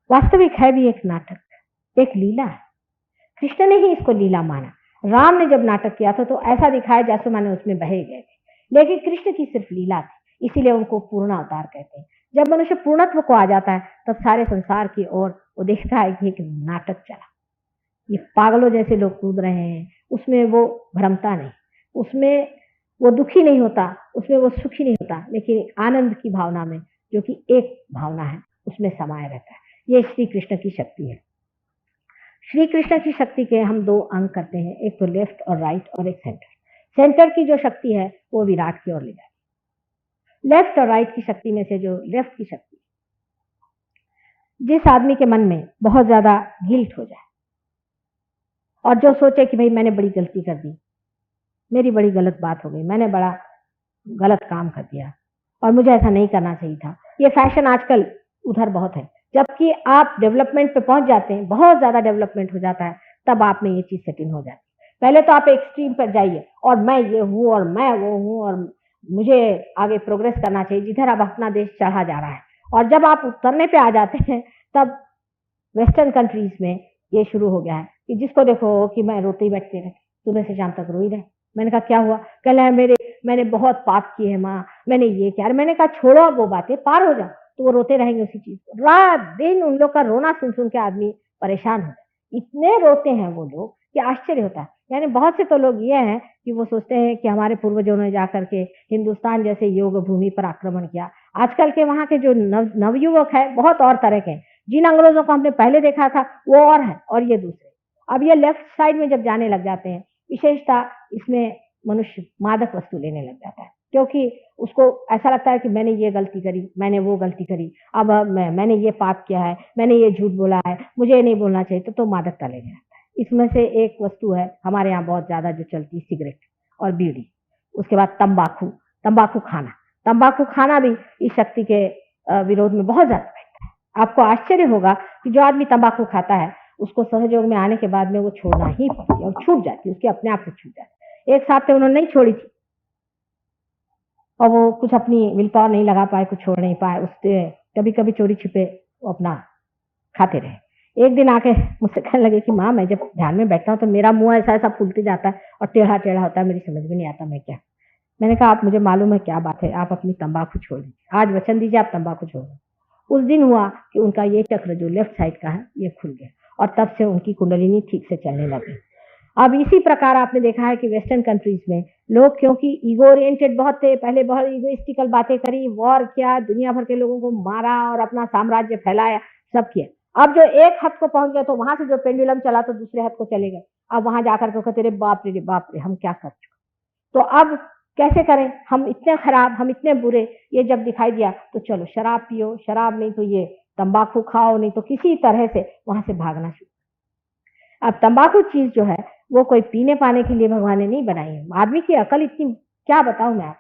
वास्तविक है भी एक नाटक, एक लीला है। कृष्ण ने ही इसको लीला माना। राम ने जब नाटक किया था, तो ऐसा दिखाया जैसे माने उसमें बहे गए थे, लेकिन कृष्ण की सिर्फ लीला थी, इसीलिए उनको पूर्ण अवतार कहते हैं। जब मनुष्य पूर्णत्व को आ जाता है, तब सारे संसार की ओर वो देखता है कि एक नाटक चला, ये पागलों जैसे लोग कूद रहे हैं, उसमें वो भ्रमता नहीं, उसमें वो दुखी नहीं होता, उसमें वो सुखी नहीं होता, लेकिन आनंद की भावना में, जो कि एक भावना है, उसमें समाया रहता है। ये श्री कृष्ण की शक्ति है। श्री कृष्ण की शक्ति के हम 2 अंग करते हैं, एक तो लेफ्ट और राइट और एक सेंटर। सेंटर की जो शक्ति है, वो विराट की ओर ले जाती है। लेफ्ट और राइट की शक्ति में से जो लेफ्ट की शक्ति, जिस आदमी के मन में बहुत ज्यादा गिल्ट हो जाए और जो सोचे कि भाई मैंने बड़ी गलती कर दी, मेरी बड़ी गलत बात हो गई, मैंने बड़ा गलत काम कर दिया और मुझे ऐसा नहीं करना चाहिए था, ये फैशन आजकल उधर बहुत है। जबकि आप डेवलपमेंट पे पहुंच जाते हैं, बहुत ज्यादा डेवलपमेंट हो जाता है, तब आप में ये चीज सेटिंग हो जाती है। पहले तो आप एक्सट्रीम पर जाइए और मैं ये हूँ और मैं वो हूँ और मुझे आगे प्रोग्रेस करना चाहिए, जिधर अब अपना देश चढ़ा जा रहा है। और जब आप उतरने पे आ जाते हैं, तब वेस्टर्न कंट्रीज में ये शुरू हो गया है कि जिसको देखो कि मैं रोते ही बैठते रहे, सुबह से शाम तक रो ही रहे। मैंने कहा क्या हुआ? कल है मैंने बहुत पाप किए हैं माँ, मैंने ये किया। मैंने कहा छोड़ो वो बातें, पार हो जाओ। तो वो रोते रहेंगे उसी चीज को, रात दिन उन लोग का रोना सुन सुन के आदमी परेशान होता है। इतने रोते हैं वो लोग कि आश्चर्य होता है। यानी बहुत से तो लोग ये हैं कि वो सोचते हैं कि हमारे पूर्वजों ने जाकर के हिंदुस्तान जैसे योग भूमि पर आक्रमण किया। आजकल के वहाँ के जो नवयुवक है, बहुत और तरह के, जिन अंग्रेजों को हमने पहले देखा था वो और है और ये दूसरे। अब ये लेफ्ट साइड में जब जाने लग जाते हैं, विशेषता इसमें मनुष्य मादक वस्तु लेने लग जाता है, क्योंकि उसको ऐसा लगता है कि मैंने ये गलती करी, मैंने वो गलती करी, अब मैंने ये पाप किया है, मैंने ये झूठ बोला है, मुझे ये नहीं बोलना चाहिए, तो मादकता लेने लगता है। इसमें से एक वस्तु है हमारे यहाँ बहुत ज्यादा जो चलती है, सिगरेट और बीड़ी। उसके बाद तंबाकू खाना भी इस शक्ति के विरोध में बहुत ज्यादा बैठता है। आपको आश्चर्य होगा कि जो आदमी तंबाकू खाता है, उसको सहयोग में आने के बाद में वो छोड़ना ही पड़ती है और छूट जाती है, उसके अपने आप से छूट जाती है। एक साथ उन्होंने नहीं छोड़ी थी और वो कुछ अपनी विल पावर नहीं लगा पाए, कुछ छोड़ नहीं पाए, उससे कभी कभी चोरी छिपे वो अपना खाते रहे। एक दिन आके मुझसे कहने लगे कि माँ, मैं जब ध्यान में बैठता हूँ तो मेरा मुंह ऐसा ऐसा फूलते जाता है और टेढ़ा टेढ़ा होता है, मेरी समझ में नहीं आता मैं क्या। मैंने कहा आप मुझे मालूम है क्या बात है, आप अपनी तंबाकू छोड़ दीजिए, आज वचन दीजिए आप तंबाकू छोड़ दें। उस दिन हुआ कि उनका ये चक्र जो लेफ्ट साइड का है ये खुल गया और तब से उनकी कुंडलिनी ठीक से चलने लगी। अब इसी प्रकार आपने देखा है कि वेस्टर्न कंट्रीज में लोग, क्योंकि ईगो ओरिएंटेड बहुत थे, पहले बहुत ईगोइस्टिकल बातें करी, वॉर किया, दुनिया भर के लोगों को मारा और अपना साम्राज्य फैलाया, सब किया। अब जो एक हद को पहुंच गए तो वहां से जो पेंडुलम चला तो दूसरे हद को चले गए। अब वहां जाकर के कहते रे बाप रे बाप रे, हम क्या कर चुके। तो अब कैसे करें, हम इतने खराब, हम इतने बुरे। ये जब दिखाई दिया तो चलो शराब पियो, शराब नहीं तो ये तंबाकू खाओ, नहीं तो किसी तरह से वहां से भागना शुरू। अब तंबाकू चीज जो है वो कोई पीने पाने के लिए भगवान ने नहीं बनाई है। आदमी की अकल इतनी, क्या बताऊं मैं आपसे,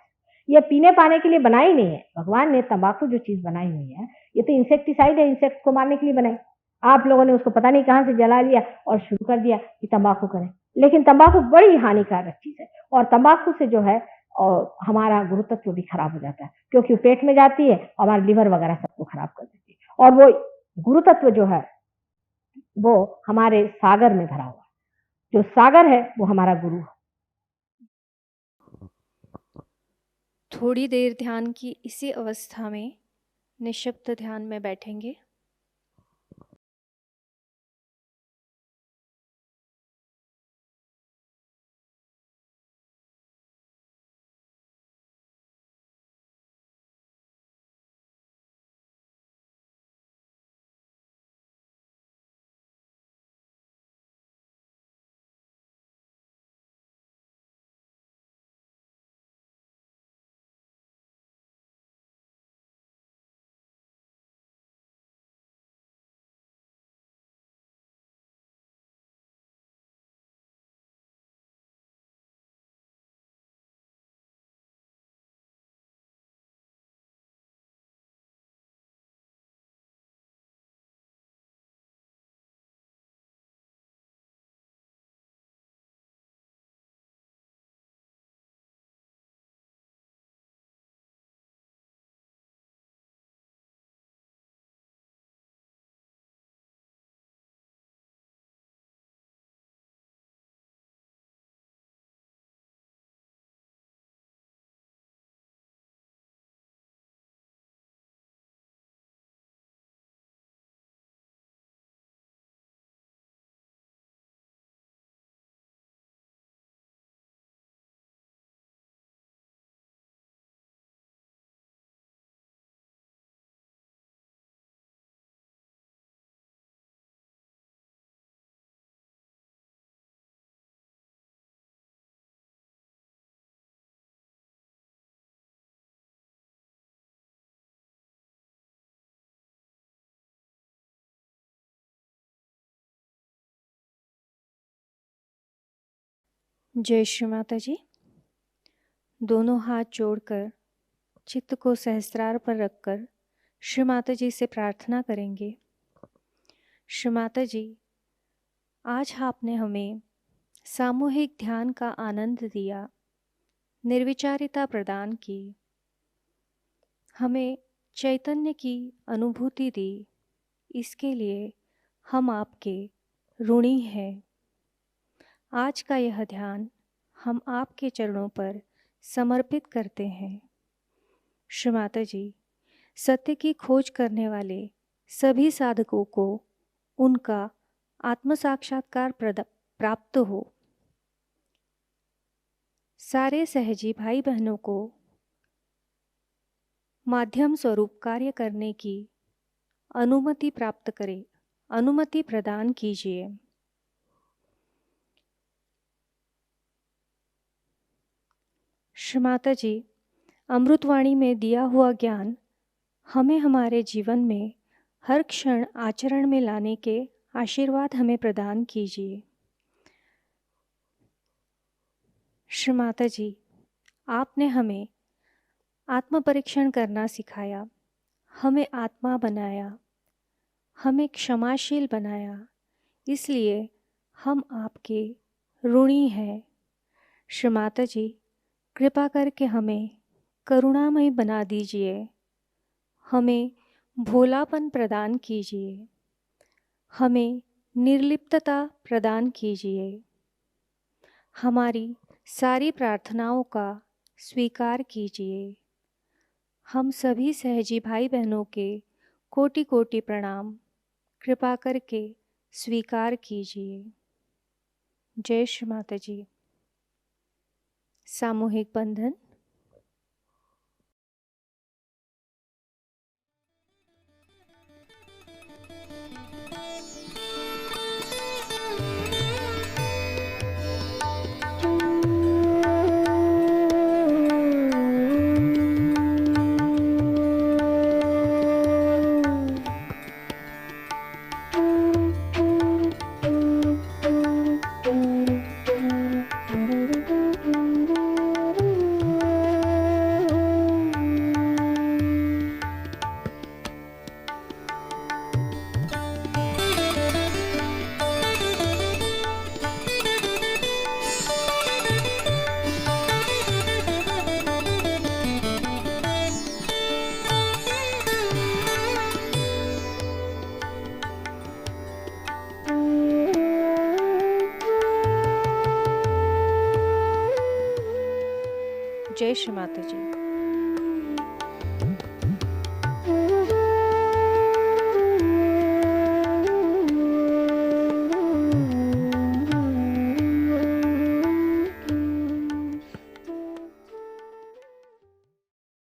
ये पीने पाने के लिए बनाई नहीं है। भगवान ने तंबाकू जो चीज बनाई हुई है, ये तो इंसेक्टिसाइड है, इंसेक्ट को मारने के लिए बनाई। आप लोगों ने उसको पता नहीं कहां से जला लिया और शुरू कर दिया कि तंबाकू करें। लेकिन तंबाकू बड़ी हानिकारक चीज है, और तंबाकू से जो है और हमारा गुरुतत्व भी खराब हो जाता है, क्योंकि पेट में जाती है, हमारा लिवर वगैरह सबको खराब कर देती है। और वो गुरुतत्व जो है वो हमारे सागर में भरा हुआ, जो सागर है वो हमारा गुरु है। थोड़ी देर ध्यान की इसी अवस्था में निःशब्द ध्यान में बैठेंगे। जय श्री माता जी। दोनों हाथ जोड़कर चित्त को सहस्त्रार पर रखकर श्री माता जी से प्रार्थना करेंगे। श्री माता जी, आज आपने हमें सामूहिक ध्यान का आनंद दिया, निर्विचारिता प्रदान की, हमें चैतन्य की अनुभूति दी। इसके लिए हम आपके ऋणी हैं। आज का यह ध्यान हम आपके चरणों पर समर्पित करते हैं। श्री माता जी, सत्य की खोज करने वाले सभी साधकों को उनका आत्म साक्षात्कार प्राप्त हो। सारे सहजी भाई बहनों को माध्यम स्वरूप कार्य करने की अनुमति प्राप्त करें, अनुमति प्रदान कीजिए। श्री माता जी, अमृतवाणी में दिया हुआ ज्ञान हमें हमारे जीवन में हर क्षण आचरण में लाने के आशीर्वाद हमें प्रदान कीजिए। श्री माता जी, आपने हमें आत्म परीक्षण करना सिखाया, हमें आत्मा बनाया, हमें क्षमाशील बनाया, इसलिए हम आपके ऋणी हैं। श्री माता जी, कृपा करके हमें करुणामय बना दीजिए, हमें भोलापन प्रदान कीजिए, हमें निर्लिप्तता प्रदान कीजिए। हमारी सारी प्रार्थनाओं का स्वीकार कीजिए। हम सभी सहजी भाई बहनों के कोटि कोटि प्रणाम कृपा करके स्वीकार कीजिए। जय श्री माता जी। सामूहिक बंधन। जय श्री माता जी।